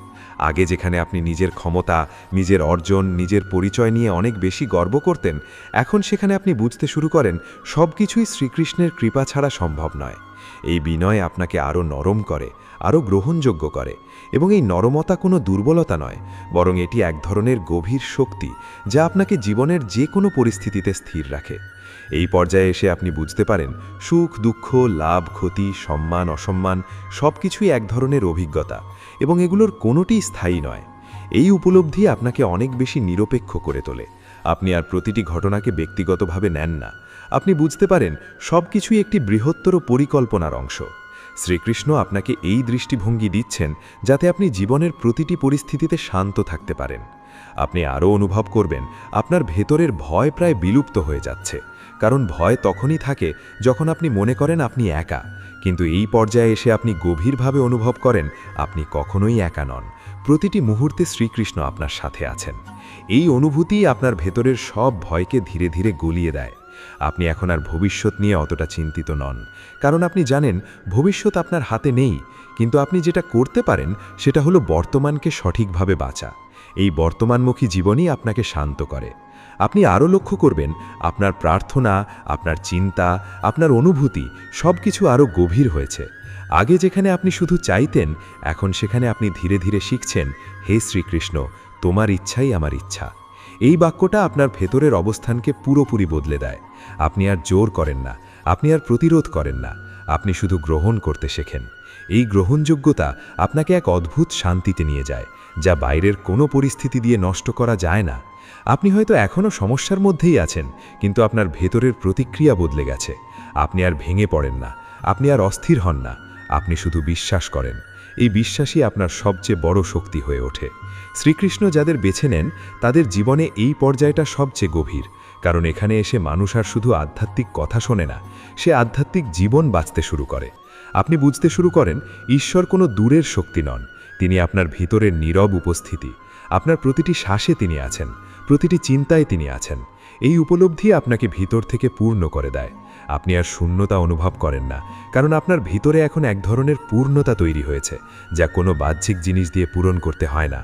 আগে যেখানে আপনি নিজের ক্ষমতা, নিজের অর্জন, নিজের পরিচয় নিয়ে অনেক বেশি গর্ব করতেন, এখন সেখানে আপনি বুঝতে শুরু করেন সব কিছুই শ্রীকৃষ্ণের কৃপা ছাড়া সম্ভব নয়। এই বিনয় আপনাকে আরও নরম করে, আরও গ্রহণযোগ্য করে, এবং এই নরমতা কোনো দুর্বলতা নয়, বরং এটি এক ধরনের গভীর শক্তি, যা আপনাকে জীবনের যে কোনো পরিস্থিতিতে স্থির রাখে। এই পর্যায়ে এসে আপনি বুঝতে পারেন, সুখ, দুঃখ, লাভ, ক্ষতি, সম্মান, অসম্মান সব কিছুই এক ধরনের অভিজ্ঞতা, এবং এগুলোর কোনোটিই স্থায়ী নয়। এই উপলব্ধি আপনাকে অনেক বেশি নিরপেক্ষ করে তোলে। আপনি আর প্রতিটি ঘটনাকে ব্যক্তিগতভাবে নেন না। আপনি বুঝতে পারেন সব কিছুই একটি বৃহত্তর পরিকল্পনার অংশ। শ্রীকৃষ্ণ আপনাকে এই দৃষ্টিভঙ্গি দিচ্ছেন যাতে আপনি জীবনের প্রতিটি পরিস্থিতিতে শান্ত থাকতে পারেন। আপনি আরও অনুভব করবেন আপনার ভেতরের ভয় প্রায় বিলুপ্ত হয়ে যাচ্ছে, কারণ ভয় তখনই থাকে যখন আপনি মনে করেন আপনি একা। কিন্তু এই পর্যায়ে এসে আপনি গভীরভাবে অনুভব করেন আপনি কখনোই একা নন, প্রতিটি মুহূর্তে শ্রীকৃষ্ণ আপনার সাথে আছেন। এই অনুভূতিই আপনার ভেতরের সব ভয়কে ধীরে ধীরে গলিয়ে দেয়। আপনি এখন আর ভবিষ্যৎ নিয়ে অতটা চিন্তিত নন, কারণ আপনি জানেন ভবিষ্যৎ আপনার হাতে নেই, কিন্তু আপনি যেটা করতে পারেন সেটা হলো বর্তমানকে সঠিকভাবে বাঁচা। এই বর্তমানমুখী জীবনই আপনাকে শান্ত করে। আপনি আরও লক্ষ্য করবেন আপনার প্রার্থনা, আপনার চিন্তা, আপনার অনুভূতি সব কিছু আরও গভীর হয়েছে। আগে যেখানে আপনি শুধু চাইতেন, এখন সেখানে আপনি ধীরে ধীরে শিখছেন, হে শ্রীকৃষ্ণ, তোমার ইচ্ছাই আমার ইচ্ছা। এই বাক্যটা আপনার ভেতরের অবস্থানকে পুরোপুরি বদলে দেয়। আপনি আর জোর করেন না, আপনি আর প্রতিরোধ করেন না, আপনি শুধু গ্রহণ করতে শেখেন। এই গ্রহণযোগ্যতা আপনাকে এক অদ্ভুত শান্তিতে নিয়ে যায়, যা বাইরের কোনো পরিস্থিতি দিয়ে নষ্ট করা যায় না। আপনি হয়তো এখনও সমস্যার মধ্যেই আছেন, কিন্তু আপনার ভেতরের প্রতিক্রিয়া বদলে গেছে। আপনি আর ভেঙে পড়েন না, আপনি আর অস্থির হন না, আপনি শুধু বিশ্বাস করেন। এই বিশ্বাসই আপনার সবচেয়ে বড় শক্তি হয়ে ওঠে। শ্রীকৃষ্ণ যাদের বেছে নেন, তাদের জীবনে এই পর্যায়টা সবচেয়ে গভীর, কারণ এখানে এসে মানুষ আর শুধু আধ্যাত্মিক কথা শোনে না, সে আধ্যাত্মিক জীবন বাঁচতে শুরু করে। আপনি বুঝতে শুরু করেন ঈশ্বর কোনো দূরের শক্তি নন, তিনি আপনার ভিতরের নীরব উপস্থিতি। আপনার প্রতিটি শ্বাসে তিনি আছেন, প্রতিটি চিন্তায় তিনি আছেন। এই উপলব্ধি আপনাকে ভিতর থেকে পূর্ণ করে দেয়। আপনি আর শূন্যতা অনুভব করেন না, কারণ আপনার ভিতরে এখন এক ধরনের পূর্ণতা তৈরি হয়েছে, যা কোনো বাহ্যিক জিনিস দিয়ে পূরণ করতে হয় না।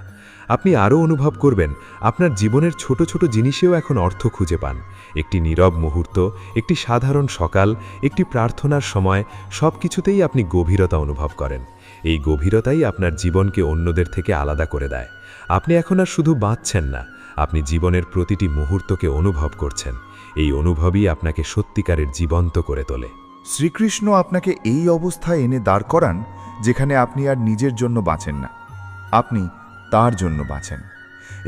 আপনি আরও অনুভব করবেন আপনার জীবনের ছোট ছোট জিনিসেও এখন অর্থ খুঁজে পান। একটি নীরব মুহূর্ত, একটি সাধারণ সকাল, একটি প্রার্থনার সময়, সব কিছুতেই আপনি গভীরতা অনুভব করেন। এই গভীরতাই আপনার জীবনকে অন্যদের থেকে আলাদা করে দেয়। আপনি এখন আর শুধু বাঁচছেন না, আপনি জীবনের প্রতিটি মুহূর্তকে অনুভব করছেন। এই অনুভবই আপনাকে সত্যিকারের জীবন্ত করে তোলে। শ্রীকৃষ্ণ আপনাকে এই অবস্থায় এনে দাঁড় করান যেখানে আপনি আর নিজের জন্য বাঁচেন না, আপনি তার জন্য বাঁচেন,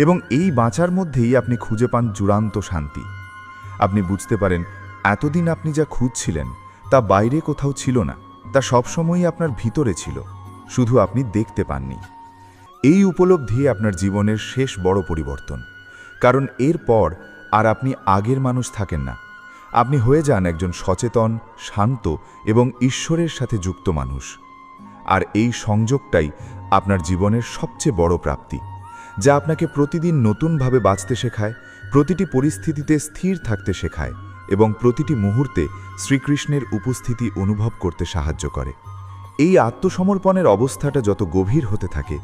এবং এই বাঁচার মধ্যেই আপনি খুঁজে পান চূড়ান্ত শান্তি। আপনি বুঝতে পারেন এতদিন আপনি যা খুঁজছিলেন তা বাইরে কোথাও ছিল না, তা সবসময়ই আপনার ভিতরে ছিল, শুধু আপনি দেখতে পাননি। এই উপলব্ধি আপনার জীবনের শেষ বড় পরিবর্তন, কারণ এরপর আর আপনি আগের মানুষ থাকেন না, আপনি হয়ে যান একজন সচেতন, শান্ত এবং ঈশ্বরের সাথে যুক্ত মানুষ। আর এই সংযোগটাই আপনার জীবনের সবচেয়ে বড় প্রাপ্তি, যা আপনাকে প্রতিদিন নতুনভাবে বাঁচতে শেখায়, প্রতিটি পরিস্থিতিতে স্থির থাকতে শেখায় এবং প্রতিটি মুহূর্তে শ্রীকৃষ্ণের উপস্থিতি অনুভব করতে সাহায্য করে। এই আত্মসমর্পণের অবস্থাটা যত গভীর হতে থাকে,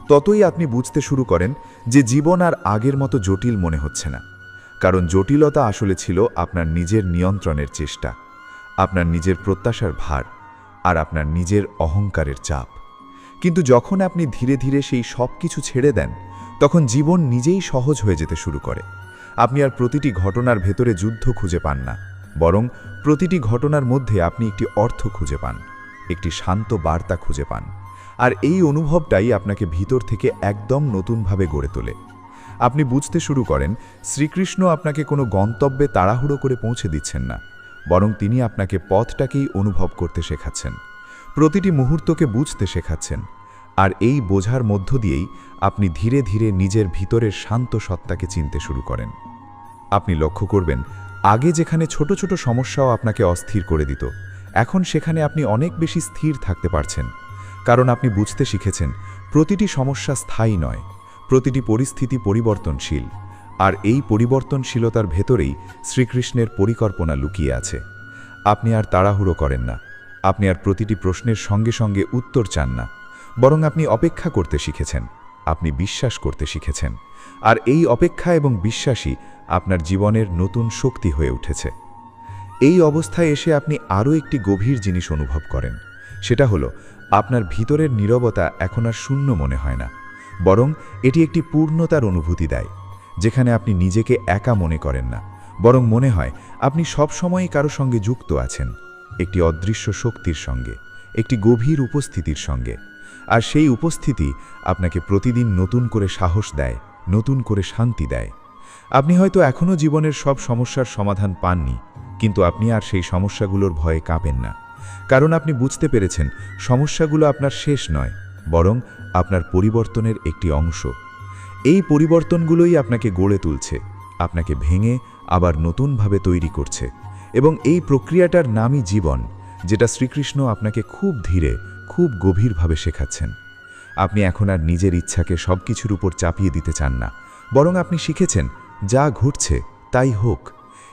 ততই আপনি বুঝতে শুরু করেন যে জীবন আর আগের মতো জটিল মনে হচ্ছে না, কারণ জটিলতা আসলে ছিল আপনার নিজের নিয়ন্ত্রণের চেষ্টা, আপনার নিজের প্রত্যাশার ভার আর আপনার নিজের অহংকারের চাপ। কিন্তু যখন আপনি ধীরে ধীরে সেই সব কিছু ছেড়ে দেন, তখন জীবন নিজেই সহজ হয়ে যেতে শুরু করে। আপনি আর প্রতিটি ঘটনার ভেতরে যুদ্ধ খুঁজে পান না, বরং প্রতিটি ঘটনার মধ্যে আপনি একটি অর্থ খুঁজে পান, একটি শান্ত বার্তা খুঁজে পান। আর এই অনুভবটাই আপনাকে ভিতর থেকে একদম নতুনভাবে গড়ে তোলে। আপনি বুঝতে শুরু করেন শ্রীকৃষ্ণ আপনাকে কোনো গন্তব্যে তাড়াহুড়ো করে পৌঁছে দিচ্ছেন না, বরং তিনি আপনাকে পথটাকেই অনুভব করতে শেখাচ্ছেন, প্রতিটি মুহূর্তকে বুঝতে শেখাচ্ছেন। আর এই বোঝার মধ্য দিয়েই আপনি ধীরে ধীরে নিজের ভিতরের শান্ত সত্তাকে চিনতে শুরু করেন। আপনি লক্ষ্য করবেন, আগে যেখানে ছোট ছোট সমস্যাও আপনাকে অস্থির করে দিত, এখন সেখানে আপনি অনেক বেশি স্থির থাকতে পারছেন, কারণ আপনি বুঝতে শিখেছেন প্রতিটি সমস্যা স্থায়ী নয়, প্রতিটি পরিস্থিতি পরিবর্তনশীল। আর এই পরিবর্তনশীলতার ভেতরেই শ্রীকৃষ্ণের পরিকল্পনা লুকিয়ে আছে। আপনি আর তাড়াহুড়ো করেন না, আপনি আর প্রতিটি প্রশ্নের সঙ্গে সঙ্গে উত্তর চান না, বরং আপনি অপেক্ষা করতে শিখেছেন, আপনি বিশ্বাস করতে শিখেছেন। আর এই অপেক্ষা এবং বিশ্বাসই আপনার জীবনের নতুন শক্তি হয়ে উঠেছে। এই অবস্থায় এসে আপনি আরও একটি গভীর জিনিস অনুভব করেন, সেটা হলো আপনার ভিতরের নীরবতা এখন আর শূন্য মনে হয় না, বরং এটি একটি পূর্ণতার অনুভূতি দেয়, যেখানে আপনি নিজেকে একা মনে করেন না, বরং মনে হয় আপনি সবসময়ই কারো সঙ্গে যুক্ত আছেন, একটি অদৃশ্য শক্তির সঙ্গে, একটি গভীর উপস্থিতির সঙ্গে। আর সেই উপস্থিতি আপনাকে প্রতিদিন নতুন করে সাহস দেয়, নতুন করে শান্তি দেয়। আপনি হয়তো এখনও জীবনের সব সমস্যার সমাধান পাননি, কিন্তু আপনি আর সেই সমস্যাগুলোর ভয়ে কাঁপেন না, কারণ আপনি বুঝতে পেরেছেন সমস্যাগুলো আপনার শেষ নয়, বরং আপনার পরিবর্তনের একটি অংশ। এই পরিবর্তনগুলোই আপনাকে গড়ে তুলছে, আপনাকে ভেঙে আবার নতুনভাবে তৈরি করছে। এবং এই প্রক্রিয়াটার নামই জীবন, যেটা শ্রীকৃষ্ণ আপনাকে খুব ধীরে, খুব গভীরভাবে শেখাচ্ছেন। আপনি এখন আর নিজের ইচ্ছাকে সব কিছুর উপর চাপিয়ে দিতে চান না, বরং আপনি শিখেছেন যা ঘটছে তাই হোক।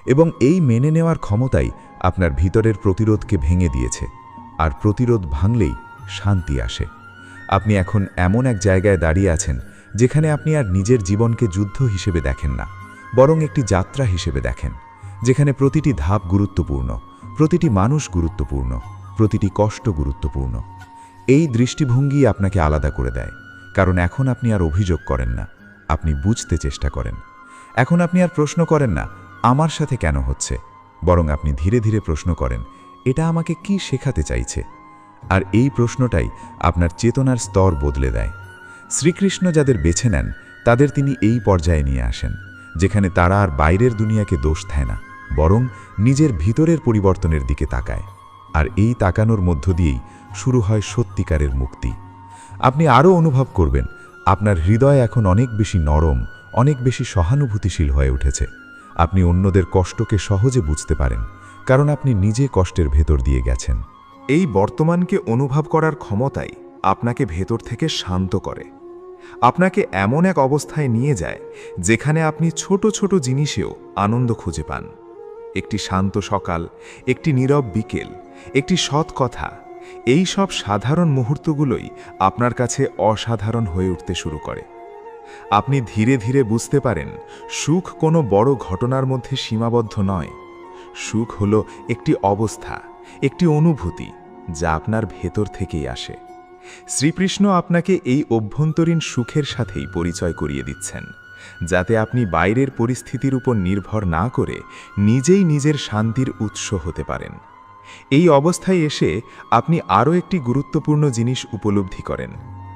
এবং এই মেনে নেওয়ার ক্ষমতাই আপনার ভিতরের প্রতিরোধকে ভেঙে দিয়েছে। আর প্রতিরোধ ভাঙলেই শান্তি আসে। আপনি এখন এমন এক জায়গায় দাঁড়িয়ে আছেন যেখানে আপনি আর নিজের জীবনকে যুদ্ধ হিসেবে দেখেন না, বরং একটি যাত্রা হিসেবে দেখেন, যেখানে প্রতিটি ধাপ গুরুত্বপূর্ণ, প্রতিটি মানুষ গুরুত্বপূর্ণ, প্রতিটি কষ্ট গুরুত্বপূর্ণ। এই দৃষ্টিভঙ্গি আপনাকে আলাদা করে দেয়, কারণ এখন আপনি আর অভিযোগ করেন না, আপনি বুঝতে চেষ্টা করেন। এখন আপনি আর প্রশ্ন করেন না আমার সাথে কেন হচ্ছে, বরং আপনি ধীরে ধীরে প্রশ্ন করেন এটা আমাকে কি শেখাতে চাইছে। আর এই প্রশ্নটাই আপনার চেতনার স্তর বদলে দেয়। শ্রীকৃষ্ণ যাদের বেছে নেন তাদের তিনি এই পর্যায়ে নিয়ে আসেন, যেখানে তারা আর বাইরের দুনিয়াকে দোষ দেয় না, বরং নিজের ভিতরের পরিবর্তনের দিকে তাকায়। আর এই তাকানোর মধ্য দিয়েই শুরু হয় সত্যিকারের মুক্তি। আপনি আরও অনুভব করবেন আপনার হৃদয় এখন অনেক বেশি নরম, অনেক বেশি সহানুভূতিশীল হয়ে উঠেছে। আপনি অন্যদের কষ্টকে সহজে বুঝতে পারেন, কারণ আপনি নিজে কষ্টের ভেতর দিয়ে গেছেন। এই বর্তমানকে অনুভব করার ক্ষমতাই আপনাকে ভেতর থেকে শান্ত করে, আপনাকে এমন এক অবস্থায় নিয়ে যায় যেখানে আপনি ছোট ছোট জিনিসেও আনন্দ খুঁজে পান। একটি শান্ত সকাল, একটি নীরব বিকেল, একটি সৎ কথা, এই সব সাধারণ মুহূর্তগুলোই আপনার কাছে অসাধারণ হয়ে উঠতে শুরু করে। আপনি ধীরে ধীরে বুঝতে পারেন সুখ কোনো বড় ঘটনার মধ্যে সীমাবদ্ধ নয়। সুখ হলো একটি অবস্থা, একটি অনুভূতি যা আপনার ভেতর থেকেই আসে। শ্রীকৃষ্ণ আপনাকে এই অভ্যন্তরীণ সুখের সাথেই পরিচয় করিয়ে দিচ্ছেন, যাতে আপনি বাইরের পরিস্থিতির উপর নির্ভর না করে নিজেই নিজের শান্তির উৎস হতে পারেন। এই অবস্থায় এসে আপনি আরও একটি গুরুত্বপূর্ণ জিনিস উপলব্ধি করেন,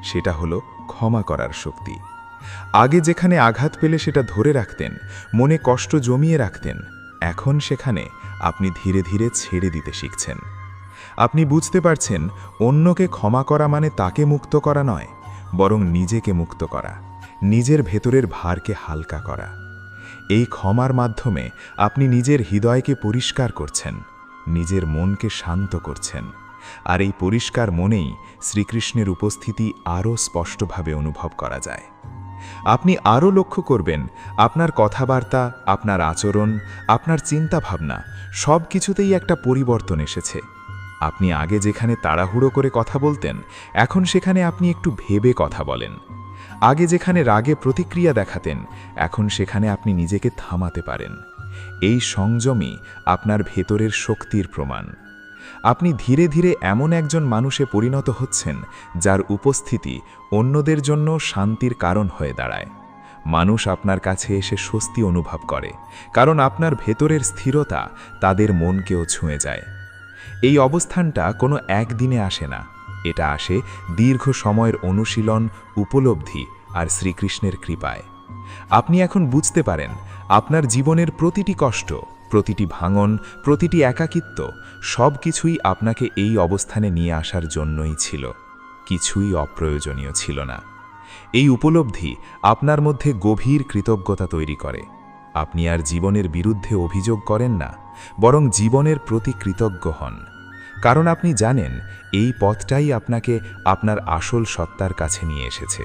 সেটা হলো ক্ষমা করার শক্তি। আগে যেখানে আঘাত পেলে সেটা ধরে রাখতেন, মনে কষ্ট জমিয়ে রাখতেন, এখন সেখানে আপনি ধীরে ধীরে ছেড়ে দিতে শিখছেন। আপনি বুঝতে পারছেন অন্যকে ক্ষমা করা মানে তাকে মুক্ত করা নয়, বরং নিজেকে মুক্ত করা, নিজের ভেতরের ভারকে হালকা করা। এই ক্ষমার মাধ্যমে আপনি নিজের হৃদয়কে পরিষ্কার করছেন, নিজের মনকে শান্ত করছেন। আর এই পরিষ্কার মনেই শ্রীকৃষ্ণের উপস্থিতি আরও স্পষ্টভাবে অনুভব করা যায়। আপনি আরও লক্ষ্য করবেন আপনার কথাবার্তা, আপনার আচরণ, আপনার চিন্তাভাবনা সব কিছুতেই একটা পরিবর্তন এসেছে। আপনি আগে যেখানে তাড়াহুড়ো করে কথা বলতেন, এখন সেখানে আপনি একটু ভেবে কথা বলেন। আগে যেখানে রাগে প্রতিক্রিয়া দেখাতেন, এখন সেখানে আপনি নিজেকে থামাতে পারেন। এই সংযমই আপনার ভেতরের শক্তির প্রমাণ। আপনি ধীরে ধীরে এমন একজন মানুষে পরিণত হচ্ছেন যার উপস্থিতি অন্যদের জন্য শান্তির কারণ হয়ে দাঁড়ায়। মানুষ আপনার কাছে এসে স্বস্তি অনুভব করে, কারণ আপনার ভেতরের স্থিরতা তাদের মনকেও ছুঁয়ে যায়। এই অবস্থানটা কোনো একদিনে আসে না, এটা আসে দীর্ঘ সময়ের অনুশীলন, উপলব্ধি আর শ্রীকৃষ্ণের কৃপায়। আপনি এখন বুঝতে পারেন আপনার জীবনের প্রতিটি কষ্ট, প্রতিটি ভাঙন, প্রতিটি একাকিত্ব সব কিছুই আপনাকে এই অবস্থানে নিয়ে আসার জন্যই ছিল, কিছুই অপ্রয়োজনীয় ছিল না। এই উপলব্ধি আপনার মধ্যে গভীর কৃতজ্ঞতা তৈরি করে। আপনি আর জীবনের বিরুদ্ধে অভিযোগ করেন না, বরং জীবনের প্রতি কৃতজ্ঞ হন, কারণ আপনি জানেন এই পথটাই আপনাকে আপনার আসল সত্তার কাছে নিয়ে এসেছে।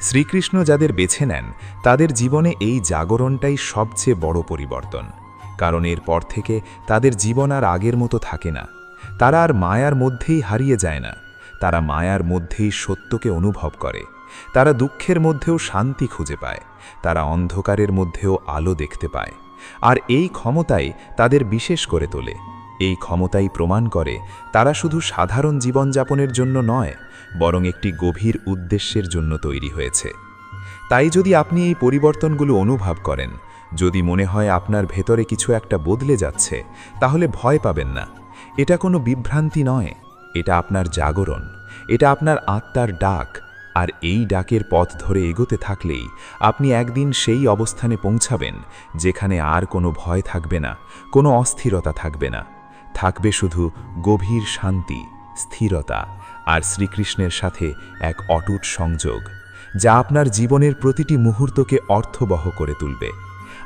শ্রীকৃষ্ণ যাদের বেছে নেন তাদের জীবনে এই জাগরণটাই সবচেয়ে বড় পরিবর্তন, কারণ এরপর থেকে তাদের জীবন আর আগের মতো থাকে না। তারা আর মায়ার মধ্যেই হারিয়ে যায় না, তারা মায়ার মধ্যেই সত্যকে অনুভব করে। তারা দুঃখের মধ্যেও শান্তি খুঁজে পায়, তারা অন্ধকারের মধ্যেও আলো দেখতে পায়। আর এই ক্ষমতাই তাদের বিশেষ করে তোলে। এই ক্ষমতাই প্রমাণ করে তারা শুধু সাধারণ জীবনযাপনের জন্য নয়, বরং একটি গভীর উদ্দেশ্যের জন্য তৈরি হয়েছে। তাই যদি আপনি এই পরিবর্তনগুলো অনুভব করেন, যদি মনে হয় আপনার ভেতরে কিছু একটা বদলে যাচ্ছে, তাহলে ভয় পাবেন না। এটা কোনো বিভ্রান্তি নয়, এটা আপনার জাগরণ, এটা আপনার আত্মার ডাক। আর এই ডাকের পথ ধরে এগোতে থাকলেই আপনি একদিন সেই অবস্থানে পৌঁছাবেন যেখানে আর কোনো ভয় থাকবে না, কোনো অস্থিরতা থাকবে না। থাকবে শুধু গভীর শান্তি, স্থিরতা আর শ্রীকৃষ্ণের সাথে এক অটুট সংযোগ, যা আপনার জীবনের প্রতিটি মুহূর্তকে অর্থবহ করে তুলবে।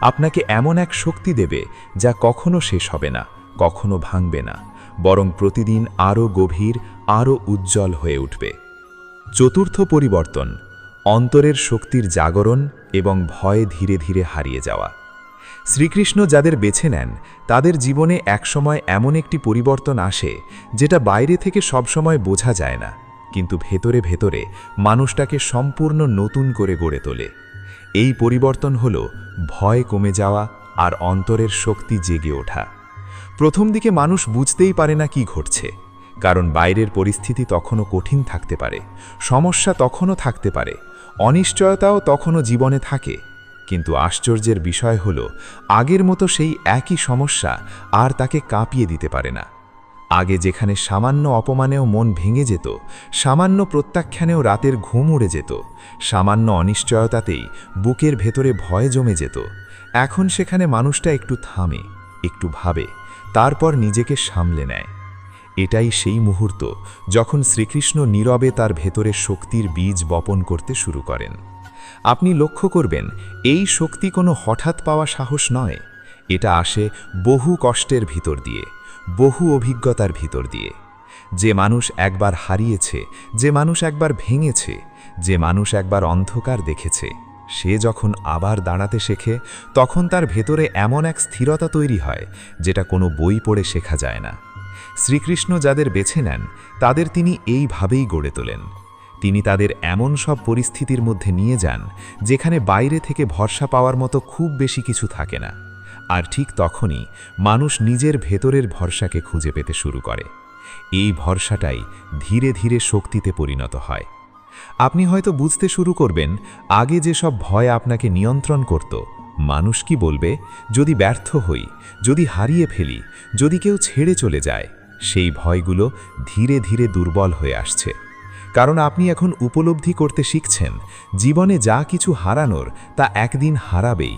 আপনাকে এমন এক শক্তি দেবে যা কখনো শেষ হবে না, কখনো ভাঙবে না, বরং প্রতিদিন আরও গভীর, আরও উজ্জ্বল হয়ে উঠবে। চতুর্থ পরিবর্তন, অন্তরের শক্তির জাগরণ এবং ভয় ধীরে ধীরে হারিয়ে যাওয়া। শ্রীকৃষ্ণ যাদের বেছে নেন তাদের জীবনে একসময় এমন একটি পরিবর্তন আসে যেটা বাইরে থেকে সবসময় বোঝা যায় না, কিন্তু ভেতরে ভেতরে মানুষটাকে সম্পূর্ণ নতুন করে গড়ে তোলে। এই পরিবর্তন হল ভয় কমে যাওয়া আর অন্তরের শক্তি জেগে ওঠা। প্রথম দিকে মানুষ বুঝতেই পারে না কি ঘটছে, কারণ বাইরের পরিস্থিতি তখনও কঠিন থাকতে পারে, সমস্যা তখনও থাকতে পারে, অনিশ্চয়তাও তখনও জীবনে থাকে। কিন্তু আশ্চর্যের বিষয় হল আগের মতো সেই একই সমস্যা আর তাকে কাঁপিয়ে দিতে পারে না। আগে যেখানে সামান্য অপমানেও মন ভেঙে যেত, সামান্য প্রত্যাখ্যানেও রাতের ঘুম উড়ে যেত, সামান্য অনিশ্চয়তাতেই বুকের ভেতরে ভয় জমে যেত, এখন সেখানে মানুষটা একটু থামে, একটু ভাবে, তারপর নিজেকে সামলে নেয়। এটাই সেই মুহূর্ত যখন শ্রীকৃষ্ণ নীরবে তার ভেতরে শক্তির বীজ বপন করতে শুরু করেন। আপনি লক্ষ্য করবেন এই শক্তি কোনো হঠাৎ পাওয়া সাহস নয়, এটা আসে বহু কষ্টের ভিতর দিয়ে, বহু অভিজ্ঞতার ভিতর দিয়ে। যে মানুষ একবার হারিয়েছে, যে মানুষ একবার ভেঙেছে, যে মানুষ একবার অন্ধকার দেখেছে, সে যখন আবার দাঁড়াতে শেখে তখন তার ভেতরে এমন এক স্থিরতা তৈরি হয় যেটা কোনো বই পড়ে শেখা যায় না। শ্রীকৃষ্ণ যাদের বেছে নেন তাদের তিনি এইভাবেই গড়ে তোলেন। তিনি তাদের এমন সব পরিস্থিতির মধ্যে নিয়ে যান যেখানে বাইরে থেকে ভরসা পাওয়ার মতো খুব বেশি কিছু থাকে না, আর ঠিক তখনই মানুষ নিজের ভেতরের ভরসাকে খুঁজে পেতে শুরু করে। এই ভরসাটাই ধীরে ধীরে শক্তিতে পরিণত হয়। আপনি হয়তো বুঝতে শুরু করবেন আগে যেসব ভয় আপনাকে নিয়ন্ত্রণ করত, মানুষ কি বলবে, যদি ব্যর্থ হই, যদি হারিয়ে ফেলি, যদি কেউ ছেড়ে চলে যায়, সেই ভয়গুলো ধীরে ধীরে দুর্বল হয়ে আসছে। কারণ আপনি এখন উপলব্ধি করতে শিখছেন জীবনে যা কিছু হারানোর তা একদিন হারাবেই,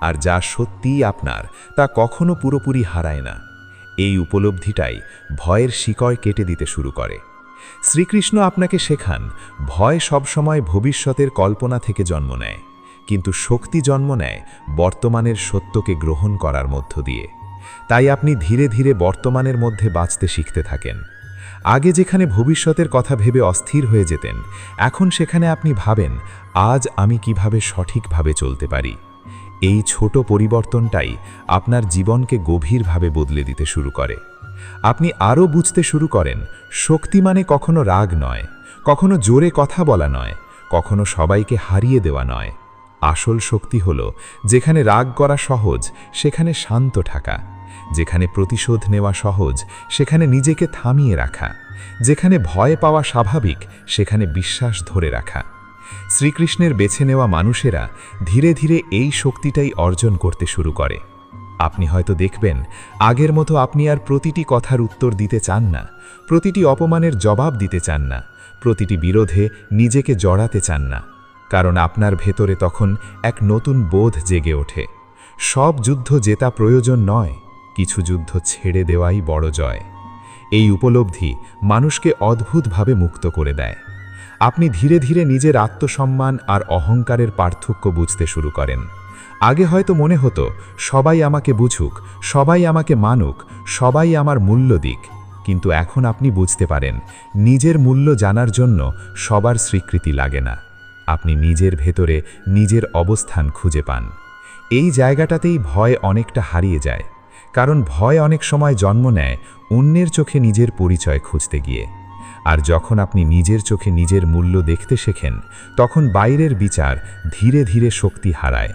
আর যা সত্যিই আপনার তা কখনো পুরোপুরি হারায় না। এই উপলব্ধিটাই ভয়ের শিকড় কেটে দিতে শুরু করে। শ্রীকৃষ্ণ আপনাকে শেখান ভয় সবসময় ভবিষ্যতের কল্পনা থেকে জন্ম নেয়, কিন্তু শক্তি জন্ম নেয় বর্তমানের সত্যকে গ্রহণ করার মধ্য দিয়ে। তাই আপনি ধীরে ধীরে বর্তমানের মধ্যে বাঁচতে শিখতে থাকেন। আগে যেখানে ভবিষ্যতের কথা ভেবে অস্থির হয়ে যেতেন, এখন সেখানে আপনি ভাবেন আজ আমি কিভাবে সঠিকভাবে চলতে পারি। এই ছোট পরিবর্তনটাই আপনার জীবনকে গভীরভাবে বদলে দিতে শুরু করে। আপনি আরও বুঝতে শুরু করেন শক্তি মানে কখনো রাগ নয়, কখনো জোরে কথা বলা নয়, কখনো সবাইকে হারিয়ে দেওয়া নয়। আসল শক্তি হল যেখানে রাগ করা সহজ সেখানে শান্ত থাকা, যেখানে প্রতিশোধ নেওয়া সহজ সেখানে নিজেকে থামিয়ে রাখা, যেখানে ভয় পাওয়া স্বাভাবিক সেখানে বিশ্বাস ধরে রাখা। শ্রীকৃষ্ণের বেছে নেওয়া মানুষেরা ধীরে ধীরে এই শক্তিটাই অর্জন করতে শুরু করে। আপনি হয়তো দেখবেন আগের মতো আপনি আর প্রতিটি কথার উত্তর দিতে চান না, প্রতিটি অপমানের জবাব দিতে চান না, প্রতিটি বিরোধে নিজেকে জড়াতে চান না, কারণ আপনার ভেতরে তখন এক নতুন বোধ জেগে ওঠে। সব যুদ্ধ জেতা প্রয়োজন নয়, কিছু যুদ্ধ ছেড়ে দেওয়াই বড় জয়। এই উপলব্ধি মানুষকে অদ্ভুতভাবে মুক্ত করে দেয়। আপনি ধীরে ধীরে নিজের আত্মসম্মান আর অহংকারের পার্থক্য বুঝতে শুরু করেন। আগে হয়তো মনে হতো সবাই আমাকে বুঝুক, সবাই আমাকে মানুক, সবাই আমার মূল্য দিক, কিন্তু এখন আপনি বুঝতে পারেন নিজের মূল্য জানার জন্য সবার স্বীকৃতি লাগে না। আপনি নিজের ভেতরে নিজের অবস্থান খুঁজে পান। এই জায়গাটাতেই ভয় অনেকটা হারিয়ে যায়, কারণ ভয় অনেক সময় জন্ম নেয় অন্যের চোখে নিজের পরিচয় খুঁজতে গিয়ে। আর যখন আপনি নিজের চোখে নিজের মূল্য দেখতে শেখেন, তখন বাইরের বিচার ধীরে ধীরে শক্তি হারায়।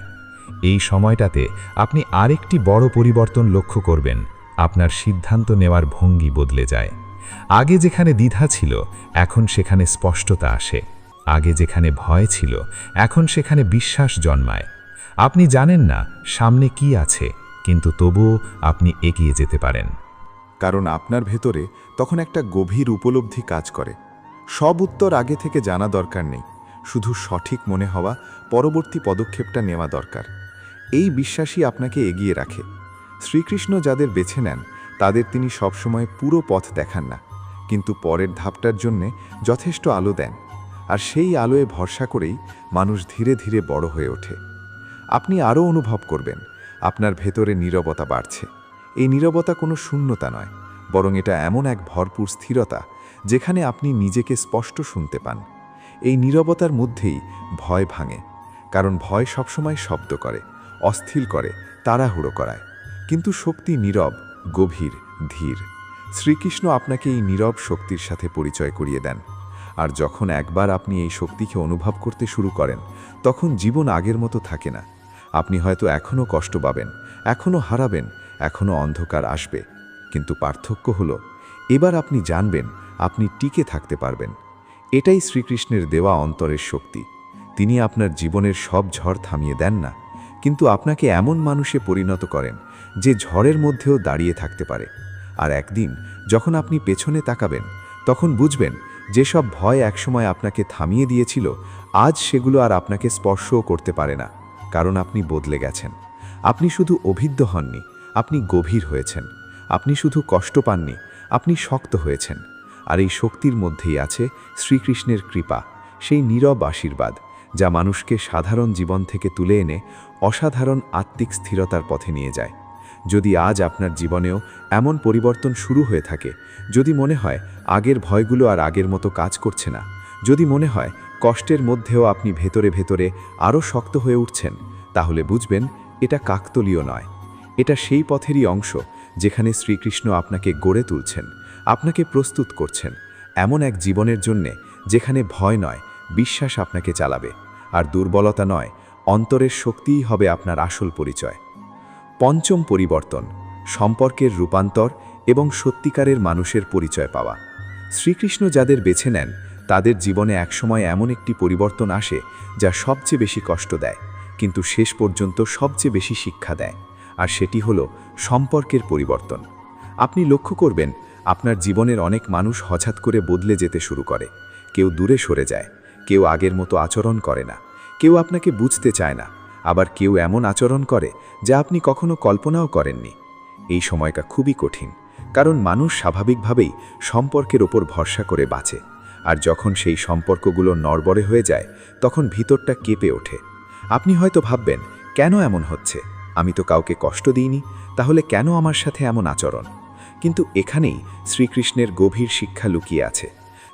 এই সময়টাতে আপনি আরেকটি বড় পরিবর্তন লক্ষ্য করবেন, আপনার সিদ্ধান্ত নেওয়ার ভঙ্গি বদলে যায়। আগে যেখানে দ্বিধা ছিল এখন সেখানে স্পষ্টতা আসে, আগে যেখানে ভয় ছিল এখন সেখানে বিশ্বাস জন্মায়। আপনি জানেন না সামনে কি আছে, কিন্তু তবুও আপনি এগিয়ে যেতে পারেন। কারণ আপনার ভেতরে তখন একটা গভীর উপলব্ধি কাজ করে। সব উত্তর আগে থেকে জানা দরকার নেই, শুধু সঠিক মনে হওয়া পরবর্তী পদক্ষেপটা নেওয়া দরকার। এই বিশ্বাসই আপনাকে এগিয়ে রাখে। শ্রীকৃষ্ণ যাদের বেছে নেন তাদের তিনি সবসময় পুরো পথ দেখান না, কিন্তু পরের ধাপটার জন্যে যথেষ্ট আলো দেন, আর সেই আলোয় ভরসা করেই মানুষ ধীরে ধীরে বড় হয়ে ওঠে। আপনি আরও অনুভব করবেন আপনার ভেতরে নীরবতা বাড়ছে। এই নীরবতা কোনো শূন্যতা নয়, বরং এটা এমন এক ভরপুর স্থিরতা যেখানে আপনি নিজেকে স্পষ্ট শুনতে পান। এই নীরবতার মধ্যেই ভয় ভাঙে, কারণ ভয় সবসময় শব্দ করে, অস্থির করে, তাড়াহুড়ো করায়, কিন্তু শক্তি নীরব, গভীর, ধীর। শ্রীকৃষ্ণ আপনাকে এই নীরব শক্তির সাথে পরিচয় করিয়ে দেন। আর যখন একবার আপনি এই শক্তিকে অনুভব করতে শুরু করেন, তখন জীবন আগের মতো থাকে না। আপনি হয়তো এখনও কষ্ট পাবেন, এখনও হারাবেন, এখনও অন্ধকার আসবে, কিন্তু পার্থক্য হলো এবার আপনি জানবেন আপনি টিকে থাকতে পারবেন। এটাই শ্রীকৃষ্ণের দেওয়া অন্তরের শক্তি। তিনি আপনার জীবনের সব ঝড় থামিয়ে দেন না, কিন্তু আপনাকে এমন মানুষে পরিণত করেন যে ঝড়ের মধ্যেও দাঁড়িয়ে থাকতে পারে। আর একদিন যখন আপনি পেছনে তাকাবেন, তখন বুঝবেন যেসব ভয় একসময় আপনাকে থামিয়ে দিয়েছিল আজ সেগুলো আর আপনাকে স্পর্শও করতে পারে না, কারণ আপনি বদলে গেছেন। আপনি শুধু অভিজ্ঞ হননি, আপনি গভীর হয়েছেন। আপনি শুধু কষ্ট পাননি, আপনি শক্ত হয়েছেন। আর এই শক্তির মধ্যেই আছে শ্রীকৃষ্ণের কৃপা, সেই নীরব আশীর্বাদ যা মানুষকে সাধারণ জীবন থেকে তুলে এনে অসাধারণ আত্মিক স্থিরতার পথে নিয়ে যায়। যদি আজ আপনার জীবনেও এমন পরিবর্তন শুরু হয়ে থাকে, যদি মনে হয় আগের ভয়গুলো আর আগের মতো কাজ করছে না, যদি মনে হয় কষ্টের মধ্যেও আপনি ভেতরে ভেতরে আরও শক্ত হয়ে উঠছেন, তাহলে বুঝবেন এটা কাকতলীয় নয়। এটা সেই পথেরই অংশ যেখানে শ্রীকৃষ্ণ আপনাকে গড়ে তুলছেন, আপনাকে প্রস্তুত করছেন এমন এক জীবনের জন্যে যেখানে ভয় নয়, বিশ্বাস আপনাকে চালাবে, আর দুর্বলতা নয়, অন্তরের শক্তিই হবে আপনার আসল পরিচয়। পঞ্চম পরিবর্তন, সম্পর্কের রূপান্তর এবং সত্যিকারের মানুষের পরিচয় পাওয়া। শ্রীকৃষ্ণ যাদের বেছে নেন তাদের জীবনে একসময় এমন একটি পরিবর্তন আসে যা সবচেয়ে বেশি কষ্ট দেয়, কিন্তু শেষ পর্যন্ত সবচেয়ে বেশি শিক্ষা দেয়, আর সেটি হলো সম্পর্কের পরিবর্তন। আপনি লক্ষ্য করবেন আপনার জীবনের অনেক মানুষ হঠাৎ করে বদলে যেতে শুরু করে। কেউ দূরে সরে যায়, কেউ আগের মতো আচরণ করে না, কেউ আপনাকে বুঝতে চায় না, আবার কেউ এমন আচরণ করে যা আপনি কখনো কল্পনাও করেননি। এই সময়টা খুবই কঠিন, কারণ মানুষ স্বাভাবিকভাবেই সম্পর্কের ওপর ভরসা করে বাঁচে, আর যখন সেই সম্পর্কগুলো নড়বড়ে হয়ে যায় তখন ভিতরটা কেঁপে ওঠে। আপনি হয়তো ভাববেন, কেন এমন হচ্ছে? আমি তো কাউকে কষ্ট দিইনি, তাহলে কেন আমার সাথে এমন আচরণ? কিন্তু এখানেই শ্রীকৃষ্ণের গভীর শিক্ষা লুকিয়ে আছে।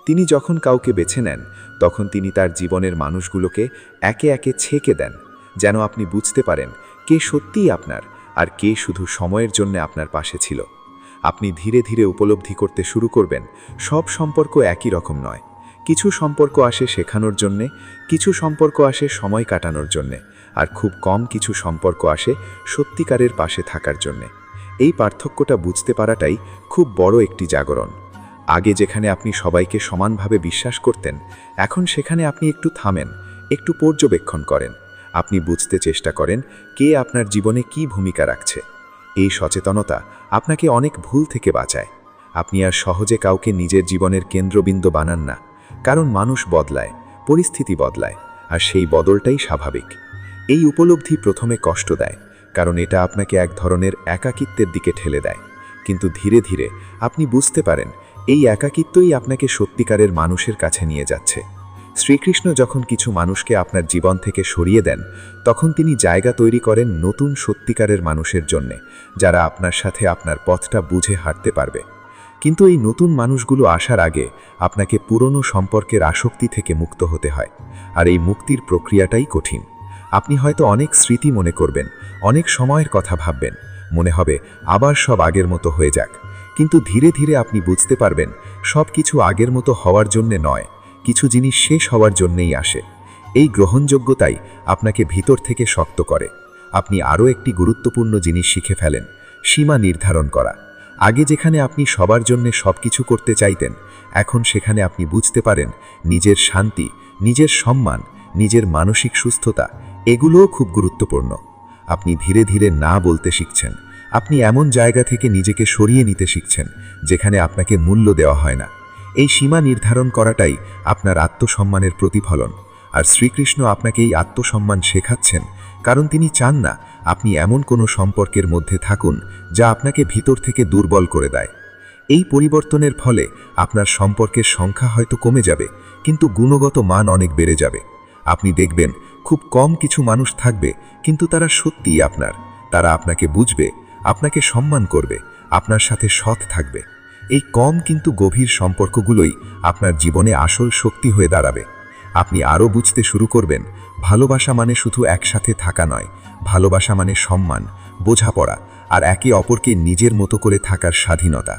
তিনি যখন কাউকে বেছে নেন তখন তিনি তার জীবনের মানুষগুলোকে একে একে ছেঁকে দেন, যেন আপনি বুঝতে পারেন কে সত্যিই আপনার আর কে শুধু সময়ের জন্য আপনার পাশে ছিল। আপনি ধীরে ধীরে উপলব্ধি করতে শুরু করবেন সব সম্পর্ক একই রকম নয়, কিছু সম্পর্ক আসে শেখানোর জন্যে, কিছু সম্পর্ক আসে সময় কাটানোর জন্যে, আর খুব কম কিছু সম্পর্ক আসে সত্যিকারের পাশে থাকার জন্যে। এই পার্থক্যটা বুঝতে পারাটাই খুব বড় একটি জাগরণ। আগে যেখানে আপনি সবাইকে সমানভাবে বিশ্বাস করতেন, এখন সেখানে আপনি একটু থামেন, একটু পর্যবেক্ষণ করেন। আপনি বুঝতে চেষ্টা করেন কে আপনার জীবনে কি ভূমিকা রাখছে। এই সচেতনতা আপনাকে অনেক ভুল থেকে বাঁচায়। আপনি আর সহজে কাউকে নিজের জীবনের কেন্দ্রবিন্দু বানান না, কারণ মানুষ বদলায়, পরিস্থিতি বদলায়, আর সেই বদলটাই স্বাভাবিক। এই উপলব্ধি প্রথমে কষ্ট দেয়, কারণ এটা আপনাকে এক ধরনের একাকিত্বের দিকে ঠেলে দেয়। কিন্তু ধীরে ধীরে আপনি বুঝতে পারেন এই একাকিত্বই আপনাকে সত্যিকারের মানুষের কাছে নিয়ে যাচ্ছে। শ্রীকৃষ্ণ যখন কিছু মানুষকে আপনার জীবন থেকে সরিয়ে দেন, তখন তিনি জায়গা তৈরি করেন নতুন সত্যিকারের মানুষের জন্যে, যারা আপনার সাথে আপনার পথটা বুঝে হাঁটতে পারবে। কিন্তু এই নতুন মানুষগুলো আসার আগে আপনাকে পুরনো সম্পর্কের আসক্তি থেকে মুক্ত হতে হয়, আর এই মুক্তির প্রক্রিয়াটাই কঠিন। আপনি হয়তো অনেক স্মৃতি মনে করবেন, অনেক সময়ের কথা ভাববেন, মনে হবে আবার সব আগের মতো হয়ে যাক। কিন্তু ধীরে ধীরে আপনি বুঝতে পারবেন সব কিছু আগের মতো হওয়ার জন্যে নয়, কিছু জিনিস শেষ হওয়ার জন্যেই আসে। এই গ্রহণযোগ্যতাই আপনাকে ভিতর থেকে শক্ত করে। আপনি আরও একটি গুরুত্বপূর্ণ জিনিস শিখে ফেলেন, সীমা নির্ধারণ করা। আগে যেখানে আপনি সবার জন্য সব কিছু করতে চাইতেন, এখন সেখানে আপনি বুঝতে পারেন নিজের শান্তি, নিজের সম্মান, নিজের মানসিক সুস্থতা এগুলোও খুব গুরুত্বপূর্ণ। আপনি ধীরে ধীরে না বলতে শিখছেন। আপনি এমন জায়গা থেকে নিজেকে সরিয়ে নিতে শিখছেন যেখানে আপনাকে মূল্য দেওয়া হয় না। এই সীমা নির্ধারণ করাটাই আপনার আত্মসম্মানের প্রতিফলন। আর শ্রীকৃষ্ণ আপনাকে এই আত্মসম্মান শেখাচ্ছেন, কারণ তিনি চান না আপনি এমন কোনো সম্পর্কের মধ্যে থাকুন যা আপনাকে ভিতর থেকে দুর্বল করে দেয়। এই পরিবর্তনের ফলে আপনার সম্পর্কের সংখ্যা হয়তো কমে যাবে, কিন্তু গুণগত মান অনেক বেড়ে যাবে। আপনি দেখবেন খুব কম কিছু মানুষ থাকবে, কিন্তু তারা সত্যিই আপনার। তারা আপনাকে বুঝবে, আপনাকে সম্মান করবে, আপনার সাথে সৎ থাকবে। এই কম কিন্তু গভীর সম্পর্কগুলোই আপনার জীবনে আসল শক্তি হয়ে দাঁড়াবে। আপনি আরও বুঝতে শুরু করবেন ভালোবাসা মানে শুধু একসাথে থাকা নয়, ভালোবাসা মানে সম্মান, বোঝাপড়া, আর একে অপরকে নিজের মতো করে থাকার স্বাধীনতা।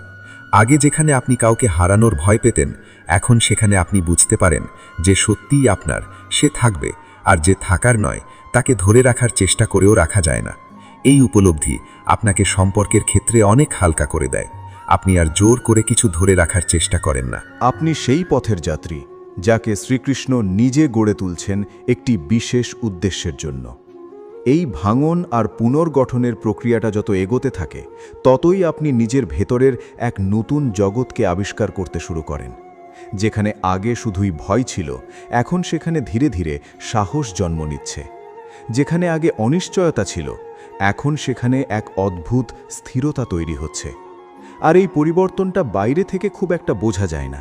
আগে যেখানে আপনি কাউকে হারানোর ভয় পেতেন, এখন সেখানে আপনি বুঝতে পারেন যে সত্যিই আপনার, সে থাকবে, আর যে থাকার নয় তাকে ধরে রাখার চেষ্টা করেও রাখা যায় না। এই উপলব্ধি আপনাকে সম্পর্কের ক্ষেত্রে অনেক হালকা করে দেয়। আপনি আর জোর করে কিছু ধরে রাখার চেষ্টা করেন না। আপনি সেই পথের যাত্রী যাকে শ্রীকৃষ্ণ নিজে গড়ে তুলছেন একটি বিশেষ উদ্দেশ্যের জন্য। এই ভাঙন আর পুনর্গঠনের প্রক্রিয়াটা যত এগোতে থাকে, ততই আপনি নিজের ভেতরের এক নতুন জগৎকে আবিষ্কার করতে শুরু করেন। যেখানে আগে শুধুই ভয় ছিল, এখন সেখানে ধীরে ধীরে সাহস জন্ম নিচ্ছে। যেখানে আগে অনিশ্চয়তা ছিল, এখন সেখানে এক অদ্ভুত স্থিরতা তৈরি হচ্ছে। আর এই পরিবর্তনটা বাইরে থেকে খুব একটা বোঝা যায় না,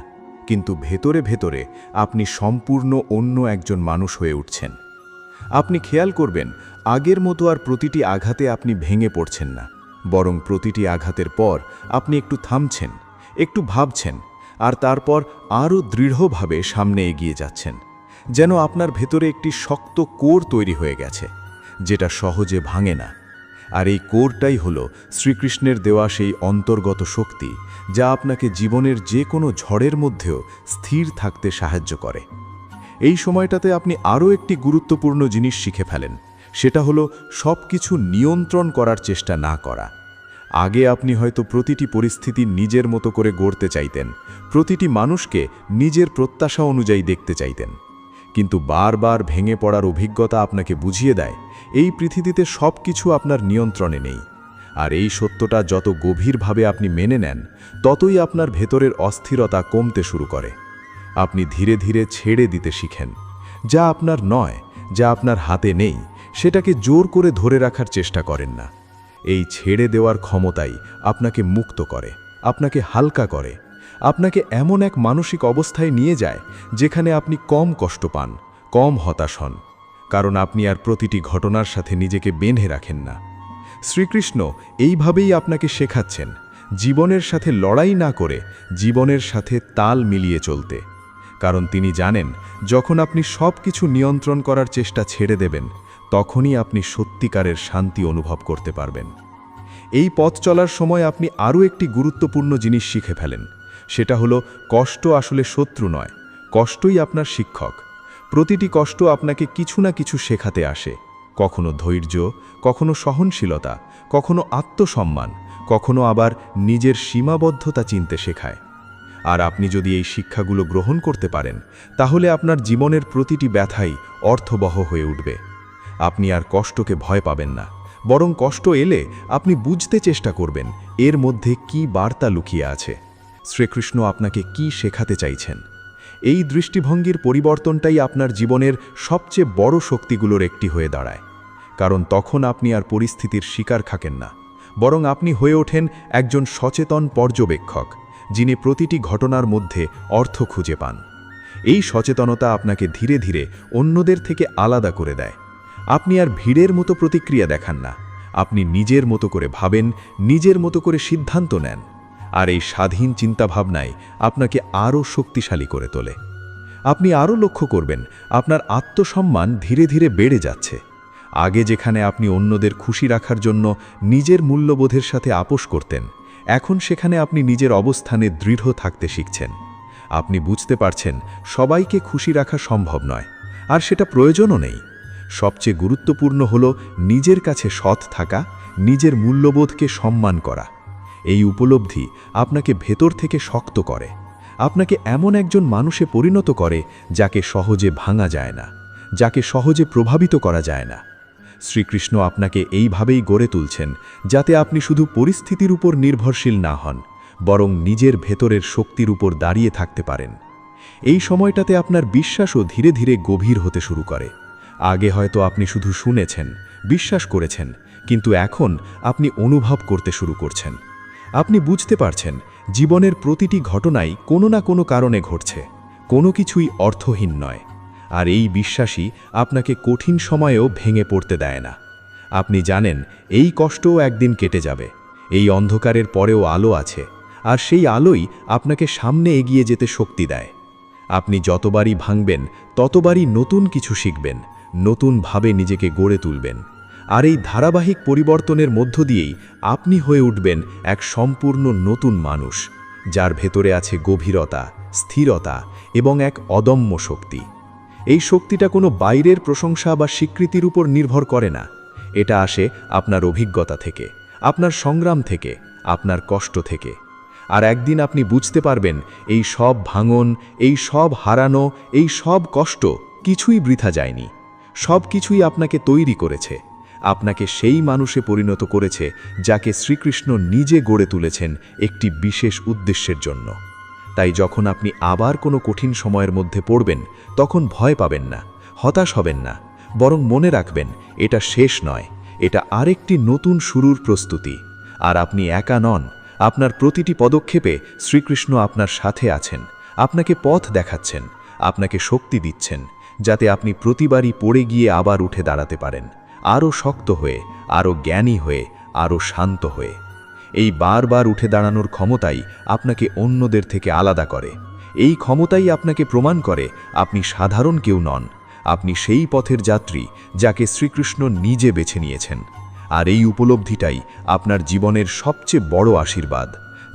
কিন্তু ভেতরে ভেতরে আপনি সম্পূর্ণ অন্য একজন মানুষ হয়ে উঠছেন। আপনি খেয়াল করবেন আগের মতো আর প্রতিটি আঘাতে আপনি ভেঙে পড়ছেন না, বরং প্রতিটি আঘাতের পর আপনি একটু থামছেন, একটু ভাবছেন, আর তারপর আরও দৃঢ়ভাবে সামনে এগিয়ে যাচ্ছেন। যেন আপনার ভেতরে একটি শক্ত কোর তৈরি হয়ে গেছে, যেটা সহজে ভাঙে না। আর এই কোরটাই হলো শ্রীকৃষ্ণের দেওয়া সেই অন্তর্গত শক্তি, যা আপনাকে জীবনের যে কোনো ঝড়ের মধ্যেও স্থির থাকতে সাহায্য করে। এই সময়টাতে আপনি আরও একটি গুরুত্বপূর্ণ জিনিস শিখে ফেলেন, সেটা হলো সব কিছু নিয়ন্ত্রণ করার চেষ্টা না করা। আগে আপনি হয়তো প্রতিটি পরিস্থিতি নিজের মতো করে গড়তে চাইতেন, প্রতিটি মানুষকে নিজের প্রত্যাশা অনুযায়ী দেখতে চাইতেন। কিন্তু বারবার ভেঙে পড়ার অভিজ্ঞতা আপনাকে বুঝিয়ে দেয় এই পৃথিবীতে সব কিছু আপনার নিয়ন্ত্রণে নেই। আর এই সত্যটা যত গভীরভাবে আপনি মেনে নেন, ততই আপনার ভেতরের অস্থিরতা কমতে শুরু করে। আপনি ধীরে ধীরে ছেড়ে দিতে শিখেন। যা আপনার নয়, যা আপনার হাতে নেই, সেটাকে জোর করে ধরে রাখার চেষ্টা করেন না। এই ছেড়ে দেওয়ার ক্ষমতাই আপনাকে মুক্ত করে, আপনাকে হালকা করে, আপনাকে এমন এক মানসিক অবস্থায় নিয়ে যায় যেখানে আপনি কম কষ্ট পান, কম হতাশ হন, কারণ আপনি আর প্রতিটি ঘটনার সাথে নিজেকে বেঁধে রাখেন না। শ্রীকৃষ্ণ এইভাবেই আপনাকে শেখাচ্ছেন জীবনের সাথে লড়াই না করে জীবনের সাথে তাল মিলিয়ে চলতে। কারণ তিনি জানেন যখন আপনি সব কিছু নিয়ন্ত্রণ করার চেষ্টা ছেড়ে দেবেন, তখনই আপনি সত্যিকারের শান্তি অনুভব করতে পারবেন। এই পথ চলার সময় আপনি আরও একটি গুরুত্বপূর্ণ জিনিস শিখে ফেলেন, সেটা হলো কষ্ট আসলে শত্রু নয়, কষ্টই আপনার শিক্ষক। প্রতিটি কষ্ট আপনাকে কিছু না কিছু শেখাতে আসে, কখনো ধৈর্য, কখনো সহনশীলতা, কখনো আত্মসম্মান, কখনো আবার নিজের সীমাবদ্ধতা চিনতে শেখায়। আর আপনি যদি এই শিক্ষাগুলো গ্রহণ করতে পারেন, তাহলে আপনার জীবনের প্রতিটি ব্যথাই অর্থবহ হয়ে উঠবে। আপনি আর কষ্টকে ভয় পাবেন না, বরং কষ্ট এলে আপনি বুঝতে চেষ্টা করবেন এর মধ্যে কি বার্তা লুকিয়ে আছে, শ্রীকৃষ্ণ আপনাকে কি শেখাতে চাইছেন। এই দৃষ্টিভঙ্গির পরিবর্তনটাই আপনার জীবনের সবচেয়ে বড় শক্তিগুলোর একটি হয়ে দাঁড়ায়। কারণ তখন আপনি আর পরিস্থিতির শিকার থাকেন না, বরং আপনি হয়ে ওঠেন একজন সচেতন পর্যবেক্ষক, যিনি প্রতিটি ঘটনার মধ্যে অর্থ খুঁজে পান। এই সচেতনতা আপনাকে ধীরে ধীরে অন্যদের থেকে আলাদা করে দেয়। আপনি আর ভিড়ের মতো প্রতিক্রিয়া দেখান না, আপনি নিজের মতো করে ভাবেন, নিজের মতো করে সিদ্ধান্ত নেন। আর এই স্বাধীন চিন্তাভাবনায় আপনাকে আরও শক্তিশালী করে তোলে। আপনি আরও লক্ষ্য করবেন আপনার আত্মসম্মান ধীরে ধীরে বেড়ে যাচ্ছে। আগে যেখানে আপনি অন্যদের খুশি রাখার জন্য নিজের মূল্যবোধের সাথে আপোষ করতেন, এখন সেখানে আপনি নিজের অবস্থানে দৃঢ় থাকতে শিখছেন। আপনি বুঝতে পারছেন সবাইকে খুশি রাখা সম্ভব নয়, আর সেটা প্রয়োজনও নেই। সবচেয়ে গুরুত্বপূর্ণ হল নিজের কাছে সৎ থাকা, নিজের মূল্যবোধকে সম্মান করা। এই উপলব্ধি আপনাকে ভেতর থেকে শক্ত করে, আপনাকে এমন একজন মানুষে পরিণত করে যাকে সহজে ভাঙা যায় না, যাকে সহজে প্রভাবিত করা যায় না। শ্রীকৃষ্ণ আপনাকে এইভাবেই গড়ে তুলছেন যাতে আপনি শুধু পরিস্থিতির উপর নির্ভরশীল না হন, বরং নিজের ভেতরের শক্তির উপর দাঁড়িয়ে থাকতে পারেন। এই সময়টাতে আপনার বিশ্বাসও ধীরে ধীরে গভীর হতে শুরু করে। আগে হয়তো আপনি শুধু শুনেছেন, বিশ্বাস করেছেন, কিন্তু এখন আপনি অনুভব করতে শুরু করছেন। আপনি বুঝতে পারছেন জীবনের প্রতিটি ঘটনাই কোনো না কোনো কারণে ঘটছে, কোনো কিছুই অর্থহীন নয়। আর এই বিশ্বাসই আপনাকে কঠিন সময়েও ভেঙে পড়তে দেয় না। আপনি জানেন এই কষ্টও একদিন কেটে যাবে, এই অন্ধকারের পরেও আলো আছে, আর সেই আলোই আপনাকে সামনে এগিয়ে যেতে শক্তি দেয়। আপনি যতবারই ভাঙবেন ততবারই নতুন কিছু শিখবেন, নতুনভাবে নিজেকে গড়ে তুলবেন। আর এই ধারাবাহিক পরিবর্তনের মধ্য দিয়েই আপনি হয়ে উঠবেন এক সম্পূর্ণ নতুন মানুষ, যার ভেতরে আছে গভীরতা, স্থিরতা এবং এক অদম্য শক্তি। এই শক্তিটা কোনো বাইরের প্রশংসা বা স্বীকৃতির উপর নির্ভর করে না। এটা আসে আপনার অভিজ্ঞতা থেকে, আপনার সংগ্রাম থেকে, আপনার কষ্ট থেকে। আর একদিন আপনি বুঝতে পারবেন এই সব ভাঙন, এই সব হারানো, এই সব কষ্ট কিছুই বৃথা যায়নি। সব কিছুই আপনাকে তৈরি করেছে, আপনাকে সেই মানুষে পরিণত করেছে যাকে শ্রীকৃষ্ণ নিজে গড়ে তুলেছেন একটি বিশেষ উদ্দেশ্যের জন্য। তাই যখন আপনি আবার কোনো কঠিন সময়ের মধ্যে পড়বেন, তখন ভয় পাবেন না, হতাশ হবেন না, বরং মনে রাখবেন এটা শেষ নয়, এটা আরেকটি নতুন শুরুর প্রস্তুতি। আর আপনি একা নন, আপনার প্রতিটি পদক্ষেপে শ্রীকৃষ্ণ আপনার সাথে আছেন, আপনাকে পথ দেখাচ্ছেন, আপনাকে শক্তি দিচ্ছেন, যাতে আপনি প্রতিবারই পড়ে গিয়ে আবার উঠে দাঁড়াতে পারেন, আরও শক্ত হয়ে, আরও জ্ঞানী হয়ে, আরও শান্ত হয়ে। এই বারবার উঠে দাঁড়ানোর ক্ষমতাই আপনাকে অন্যদের থেকে আলাদা করে। এই ক্ষমতাই আপনাকে প্রমাণ করে আপনি সাধারণ কেউ নন, আপনি সেই পথের যাত্রী যাকে শ্রীকৃষ্ণ নিজে বেছে নিয়েছেন। আর এই উপলব্ধিটাই আপনার জীবনের সবচেয়ে বড় আশীর্বাদ,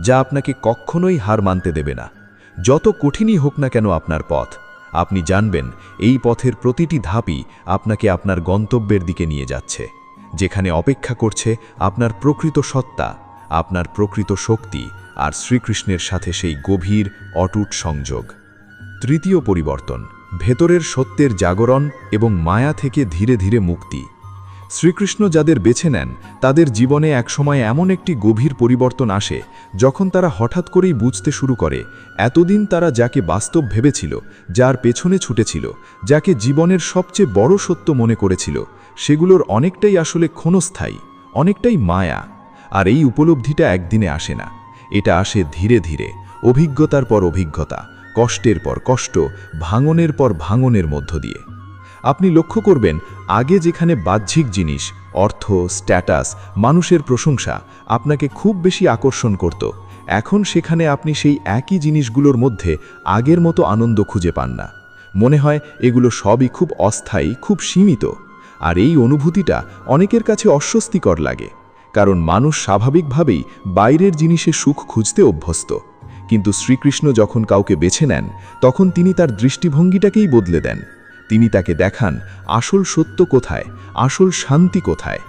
যা আপনাকে কখনোই হার মানতে দেবে না। যত কঠিনই হোক না কেন আপনার পথ, আপনি জানবেন এই পথের প্রতিটি ধাপই আপনাকে আপনার গন্তব্যের দিকে নিয়ে যাচ্ছে, যেখানে অপেক্ষা করছে আপনার প্রকৃত সত্তা, আপনার প্রকৃত শক্তি আর শ্রীকৃষ্ণের সাথে সেই গভীর অটুট সংযোগ। তৃতীয় পরিবর্তন, ভেতরের সত্যের জাগরণ এবং মায়া থেকে ধীরে ধীরে মুক্তি। শ্রীকৃষ্ণ যাদের বেছে নেন তাদের জীবনে একসময় এমন একটি গভীর পরিবর্তন আসে যখন তারা হঠাৎ করেই বুঝতে শুরু করে এতদিন তারা যাকে বাস্তব ভেবেছিল, যার পেছনে ছুটেছিল, যাকে জীবনের সবচেয়ে বড় সত্য মনে করেছিল, সেগুলোর অনেকটাই আসলে ক্ষণস্থায়ী, অনেকটাই মায়া। আর এই উপলব্ধিটা একদিনে আসে না, এটা আসে ধীরে ধীরে, অভিজ্ঞতার পর অভিজ্ঞতা, কষ্টের পর কষ্ট, ভাঙনের পর ভাঙনের মধ্য দিয়ে। আপনি লক্ষ্য করবেন আগে যেখানে বাহ্যিক জিনিস, অর্থ, স্ট্যাটাস, মানুষের প্রশংসা আপনাকে খুব বেশি আকর্ষণ করত, এখন সেখানে আপনি সেই একই জিনিসগুলোর মধ্যে আগের মতো আনন্দ খুঁজে পান না। মনে হয় এগুলো সবই খুব অস্থায়ী, খুব সীমিত। আর এই অনুভূতিটা অনেকের কাছে অস্বস্তিকর লাগে, কারণ মানুষ স্বাভাবিকভাবেই বাইরের জিনিসে সুখ খুঁজতে অভ্যস্ত। কিন্তু শ্রীকৃষ্ণ যখন কাউকে বেছে নেন তখন তিনি তার দৃষ্টিভঙ্গিটাকেই বদলে দেন। তিনি তাকে দেখান আসল সত্য কোথায়, আসল শান্তি কোথায়।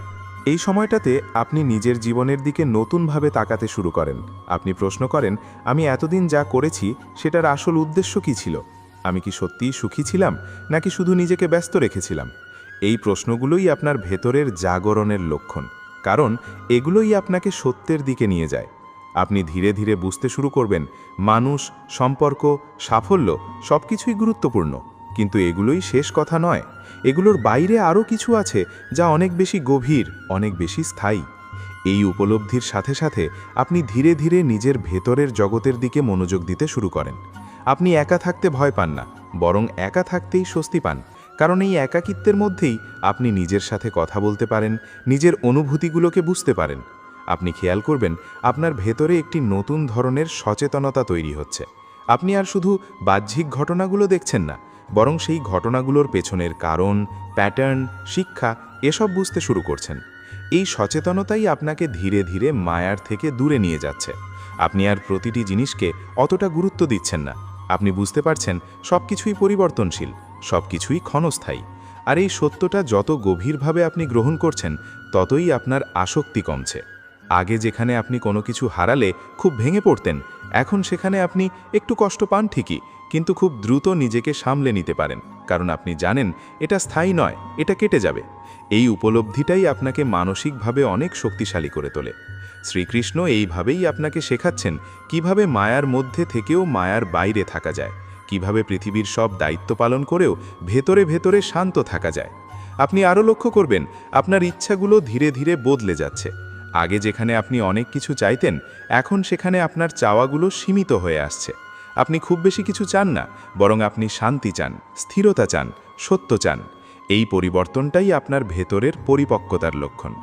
এই সময়টাতে আপনি নিজের জীবনের দিকে নতুনভাবে তাকাতে শুরু করেন। আপনি প্রশ্ন করেন, আমি এতদিন যা করেছি সেটার আসল উদ্দেশ্য কী ছিল? আমি কি সত্যিই সুখী ছিলাম, নাকি শুধু নিজেকে ব্যস্ত রেখেছিলাম? এই প্রশ্নগুলোই আপনার ভেতরের জাগরণের লক্ষণ, কারণ এগুলোই আপনাকে সত্যের দিকে নিয়ে যায়। আপনি ধীরে ধীরে বুঝতে শুরু করবেন, মানুষ, সম্পর্ক, সাফল্য সবকিছুই গুরুত্বপূর্ণ, কিন্তু এগুলোই শেষ কথা নয়। এগুলোর বাইরে আরও কিছু আছে যা অনেক বেশি গভীর, অনেক বেশি স্থায়ী। এই উপলব্ধির সাথে সাথে আপনি ধীরে ধীরে নিজের ভেতরের জগতের দিকে মনোযোগ দিতে শুরু করেন। আপনি একা থাকতে ভয় পান না, বরং একা থাকতেই স্বস্তি পান, কারণ এই একাকিত্বের মধ্যেই আপনি নিজের সাথে কথা বলতে পারেন, নিজের অনুভূতিগুলোকে বুঝতে পারেন। আপনি খেয়াল করবেন আপনার ভেতরে একটি নতুন ধরনের সচেতনতা তৈরি হচ্ছে। আপনি আর শুধু বাহ্যিক ঘটনাগুলো দেখছেন না, বরং সেই ঘটনাগুলোর পেছনের কারণ, প্যাটার্ন, শিক্ষা এসব বুঝতে শুরু করছেন। এই সচেতনতাই আপনাকে ধীরে ধীরে মায়ার থেকে দূরে নিয়ে যাচ্ছে। আপনি আর প্রতিটি জিনিসকে অতটা গুরুত্ব দিচ্ছেন না। আপনি বুঝতে পারছেন সবকিছুই পরিবর্তনশীল, সবকিছুই ক্ষণস্থায়ী। আর এই সত্যটা যত গভীরভাবে আপনি গ্রহণ করছেন, ততই আপনার আসক্তি কমছে। আগে যেখানে আপনি কোনো কিছু হারালে খুব ভেঙে পড়তেন, এখন সেখানে আপনি একটু কষ্ট পান ঠিকই, কিন্তু খুব দ্রুত নিজেকে সামলে নিতে পারেন, কারণ আপনি জানেন এটা স্থায়ী নয়, এটা কেটে যাবে। এই উপলব্ধিটাই আপনাকে মানসিকভাবে অনেক শক্তিশালী করে তোলে। শ্রীকৃষ্ণ এইভাবেই আপনাকে শেখাচ্ছেন কিভাবে মায়ার মধ্যে থেকেও মায়ার বাইরে থাকা যায়, কিভাবে পৃথিবীর সব দায়িত্ব পালন করেও ভেতরে ভেতরে শান্ত থাকা যায়। আপনি আরও লক্ষ্য করবেন আপনার ইচ্ছাগুলো ধীরে ধীরে বদলে যাচ্ছে। আগে যেখানে আপনি অনেক কিছু চাইতেন, এখন সেখানে আপনার চাওয়াগুলো সীমিত হয়ে আসছে। আপনি খুব বেশি কিছু চান না, বরং আপনি শান্তি চান, স্থিরতা চান, সত্য চান। এই পরিবর্তনটাই আপনার ভেতরের পরিপক্কতার লক্ষণ,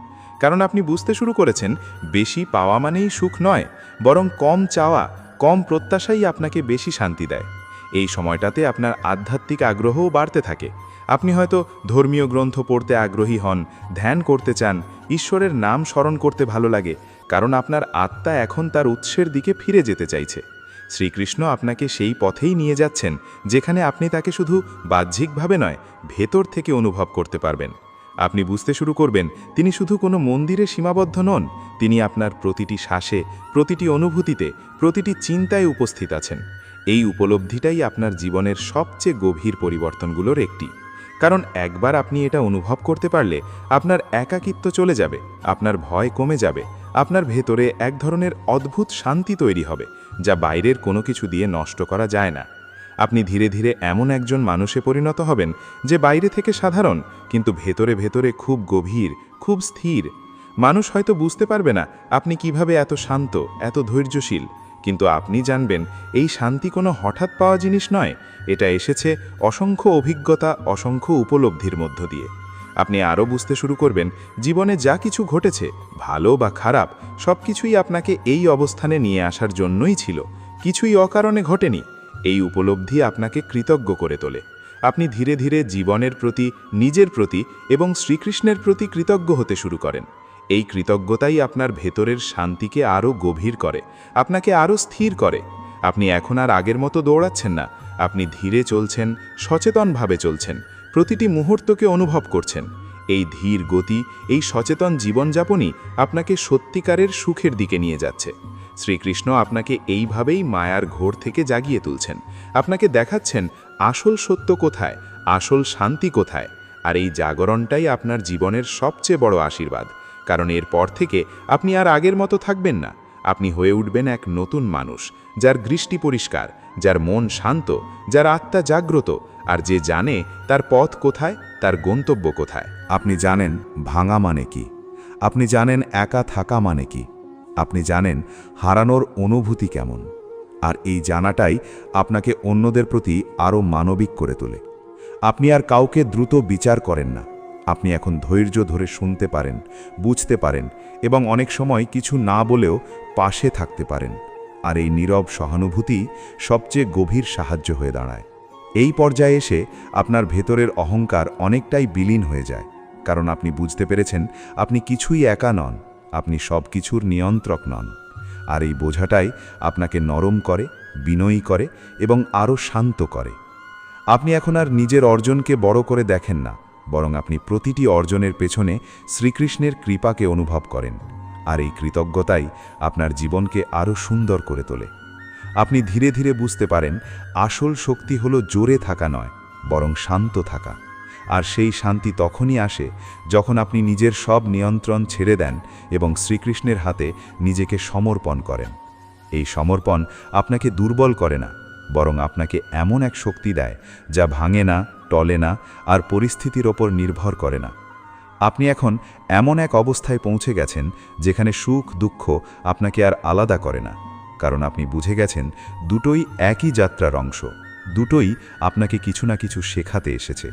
কারণ আপনি বুঝতে শুরু করেছেন বেশি পাওয়া মানেই সুখ নয়, বরং কম চাওয়া, কম প্রত্যাশাই আপনাকে বেশি শান্তি দেয়। এই সময়টাতে আপনার আধ্যাত্মিক আগ্রহও বাড়তে থাকে। আপনি হয়তো ধর্মীয় গ্রন্থ পড়তে আগ্রহী হন, ধ্যান করতে চান, ঈশ্বরের নাম স্মরণ করতে ভালো লাগে, কারণ আপনার আত্মা এখন তার উৎসের দিকে ফিরে যেতে চাইছে। শ্রীকৃষ্ণ আপনাকে সেই পথেই নিয়ে যাচ্ছেন যেখানে আপনি তাকে শুধু বাহ্যিকভাবে নয়, ভেতর থেকে অনুভব করতে পারবেন। আপনি বুঝতে শুরু করবেন তিনি শুধু কোনো মন্দিরে সীমাবদ্ধ নন, তিনি আপনার প্রতিটি শ্বাসে, প্রতিটি অনুভূতিতে, প্রতিটি চিন্তায় উপস্থিত আছেন। এই উপলব্ধিটাই আপনার জীবনের সবচেয়ে গভীর পরিবর্তনগুলোর একটি, কারণ একবার আপনি এটা অনুভব করতে পারলে আপনার একাকিত্ব চলে যাবে, আপনার ভয় কমে যাবে, আপনার ভেতরে এক ধরনের অদ্ভুত শান্তি তৈরি হবে যা বাইরের কোনো কিছু দিয়ে নষ্ট করা যায় না। আপনি ধীরে ধীরে এমন একজন মানুষে পরিণত হবেন যে বাইরে থেকে সাধারণ, কিন্তু ভেতরে ভেতরে খুব গভীর, খুব স্থির। মানুষ হয়তো বুঝতে পারবে না আপনি কিভাবে এত শান্ত, এত ধৈর্যশীল, কিন্তু আপনি জানবেন এই শান্তি কোনো হঠাৎ পাওয়া জিনিস নয়, এটা এসেছে অসংখ্য অভিজ্ঞতা, অসংখ্য উপলব্ধির মধ্য দিয়ে। আপনি আরও বুঝতে শুরু করবেন জীবনে যা কিছু ঘটেছে, ভালো বা খারাপ, সব কিছুই আপনাকে এই অবস্থানে নিয়ে আসার জন্যই ছিল, কিছুই অকারণে ঘটেনি। এই উপলব্ধি আপনাকে কৃতজ্ঞ করে তোলে। আপনি ধীরে ধীরে জীবনের প্রতি, নিজের প্রতি এবং শ্রীকৃষ্ণের প্রতি কৃতজ্ঞ হতে শুরু করেন। এই কৃতজ্ঞতাই আপনার ভেতরের শান্তিকে আরও গভীর করে, আপনাকে আরও স্থির করে। আপনি এখন আর আগের মতো দৌড়াচ্ছেন না, আপনি ধীরে চলছেন, সচেতনভাবে চলছেন, প্রতিটি মুহূর্তকে অনুভব করছেন। এই ধীর গতি, এই সচেতন জীবনযাপনই আপনাকে সত্যিকারের সুখের দিকে নিয়ে যাচ্ছে। শ্রীকৃষ্ণ আপনাকে এইভাবেই মায়ার ঘোর থেকে জাগিয়ে তুলছেন, আপনাকে দেখাচ্ছেন আসল সত্য কোথায়, আসল শান্তি কোথায়। আর এই জাগরণটাই আপনার জীবনের সবচেয়ে বড় আশীর্বাদ, কারণ এরপর থেকে আপনি আর আগের মতো থাকবেন না। আপনি হয়ে উঠবেন এক নতুন মানুষ, যার দৃষ্টি পরিষ্কার, যার মন শান্ত, যার আত্মা জাগ্রত, আর যে জানে তার পথ কোথায়, তার গন্তব্য কোথায়। আপনি জানেন ভাঙা মানে কি, আপনি জানেন একা থাকা মানে কি, আপনি জানেন হারানোর অনুভূতি কেমন। আর এই জানাটাই আপনাকে অন্যদের প্রতি আরও মানবিক করে তোলে। আপনি আর কাউকে দ্রুত বিচার করেন না, আপনি এখন ধৈর্য ধরে শুনতে পারেন, বুঝতে পারেন এবং অনেক সময় কিছু না বলেও পাশে থাকতে পারেন। আর এই নীরব সহানুভূতি সবচেয়ে গভীর সাহায্য হয়ে দাঁড়ায়। এই পর্যায়ে এসে আপনার ভেতরের অহংকার অনেকটাই বিলীন হয়ে যায়, কারণ আপনি বুঝতে পেরেছেন আপনি কিছুই একা নন, আপনি সব কিছুর নিয়ন্ত্রক নন। আর এই বোঝাটাই আপনাকে নরম করে, বিনয়ী করে এবং আরও শান্ত করে। আপনি এখন আর নিজের অর্জনকে বড় করে দেখেন না, বরং আপনি প্রতিটি অর্জনের পেছনে শ্রীকৃষ্ণের কৃপাকে অনুভব করেন, আর এই কৃতজ্ঞতাই আপনার জীবনকে আরও সুন্দর করে তোলে। আপনি ধীরে ধীরে বুঝতে পারেন আসল শক্তি হলো জোরে থাকা নয়, বরং শান্ত থাকা। আর সেই শান্তি তখনই আসে যখন আপনি নিজের সব নিয়ন্ত্রণ ছেড়ে দেন এবং শ্রীকৃষ্ণের হাতে নিজেকে সমর্পণ করেন। এই সমর্পণ আপনাকে দুর্বল করে না, বরং আপনাকে এমন এক শক্তি দেয় যা ভাঙে না, টলে না, আর পরিস্থিতির ওপর নির্ভর করে না। আপনি এখন এমন এক অবস্থায় পৌঁছে গেছেন যেখানে সুখ দুঃখ আপনাকে আর আলাদা করে না, কারণ আপনি বুঝে গেছেন দুটোই একই যাত্রার অংশ, দুটোই আপনাকে কিছু না কিছু শেখাতে এসেছে।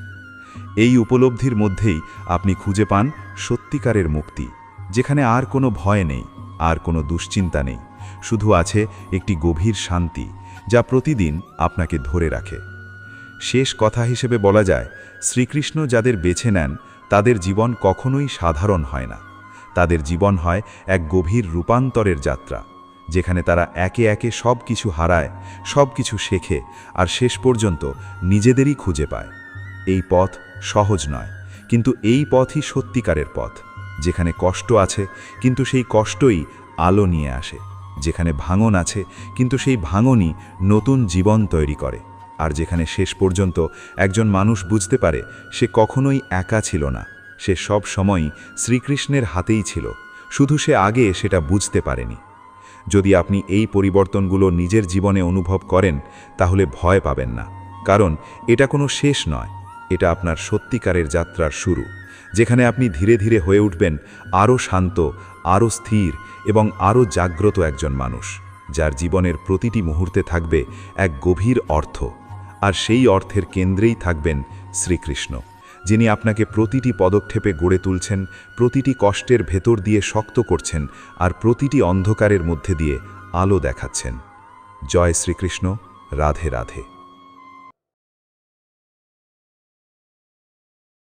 এই উপলব্ধির মধ্যেই আপনি খুঁজে পান সত্যিকারের মুক্তি, যেখানে আর কোনো ভয় নেই, আর কোনো দুশ্চিন্তা নেই, শুধু আছে একটি গভীর শান্তি যা প্রতিদিন আপনাকে ধরে রাখে। শেষ কথা হিসেবে বলা যায়, শ্রীকৃষ্ণ যাদের বেছে নেন তাদের জীবন কখনোই সাধারণ হয় না। তাদের জীবন হয় এক গভীর রূপান্তরের যাত্রা, যেখানে তারা একে একে সব কিছু হারায়, সব কিছু শেখে, আর শেষ পর্যন্ত নিজেদেরই খুঁজে পায়। এই পথ সহজ নয়, কিন্তু এই পথই সত্যিকারের পথ, যেখানে কষ্ট আছে কিন্তু সেই কষ্টই আলো নিয়ে আসে, যেখানে ভাঙন আছে কিন্তু সেই ভাঙনই নতুন জীবন তৈরি করে, আর যেখানে শেষ পর্যন্ত একজন মানুষ বুঝতে পারে সে কখনোই একা ছিল না, সে সব সময়ই শ্রীকৃষ্ণের হাতেই ছিল, শুধু সে আগে সেটা বুঝতে পারেনি। যদি আপনি এই পরিবর্তনগুলো নিজের জীবনে অনুভব করেন তাহলে ভয় পাবেন না, কারণ এটা কোনো শেষ নয়, এটা আপনার সত্যিকারের যাত্রার শুরু, যেখানে আপনি ধীরে ধীরে হয়ে উঠবেন আরও শান্ত, আরও স্থির এবং আরও জাগ্রত একজন মানুষ, যার জীবনের প্রতিটি মুহূর্তে থাকবে এক গভীর অর্থ, আর সেই অর্থের কেন্দ্রেই থাকবেন শ্রীকৃষ্ণ, যিনি আপনাকে প্রতিটি পদক্ষেপে গড়ে তুলছেন, প্রতিটি কষ্টের ভেতর দিয়ে শক্ত করছেন, আর প্রতিটি অন্ধকারের মধ্যে দিয়ে আলো দেখাচ্ছেন। জয় শ্রীকৃষ্ণ। রাধে রাধে।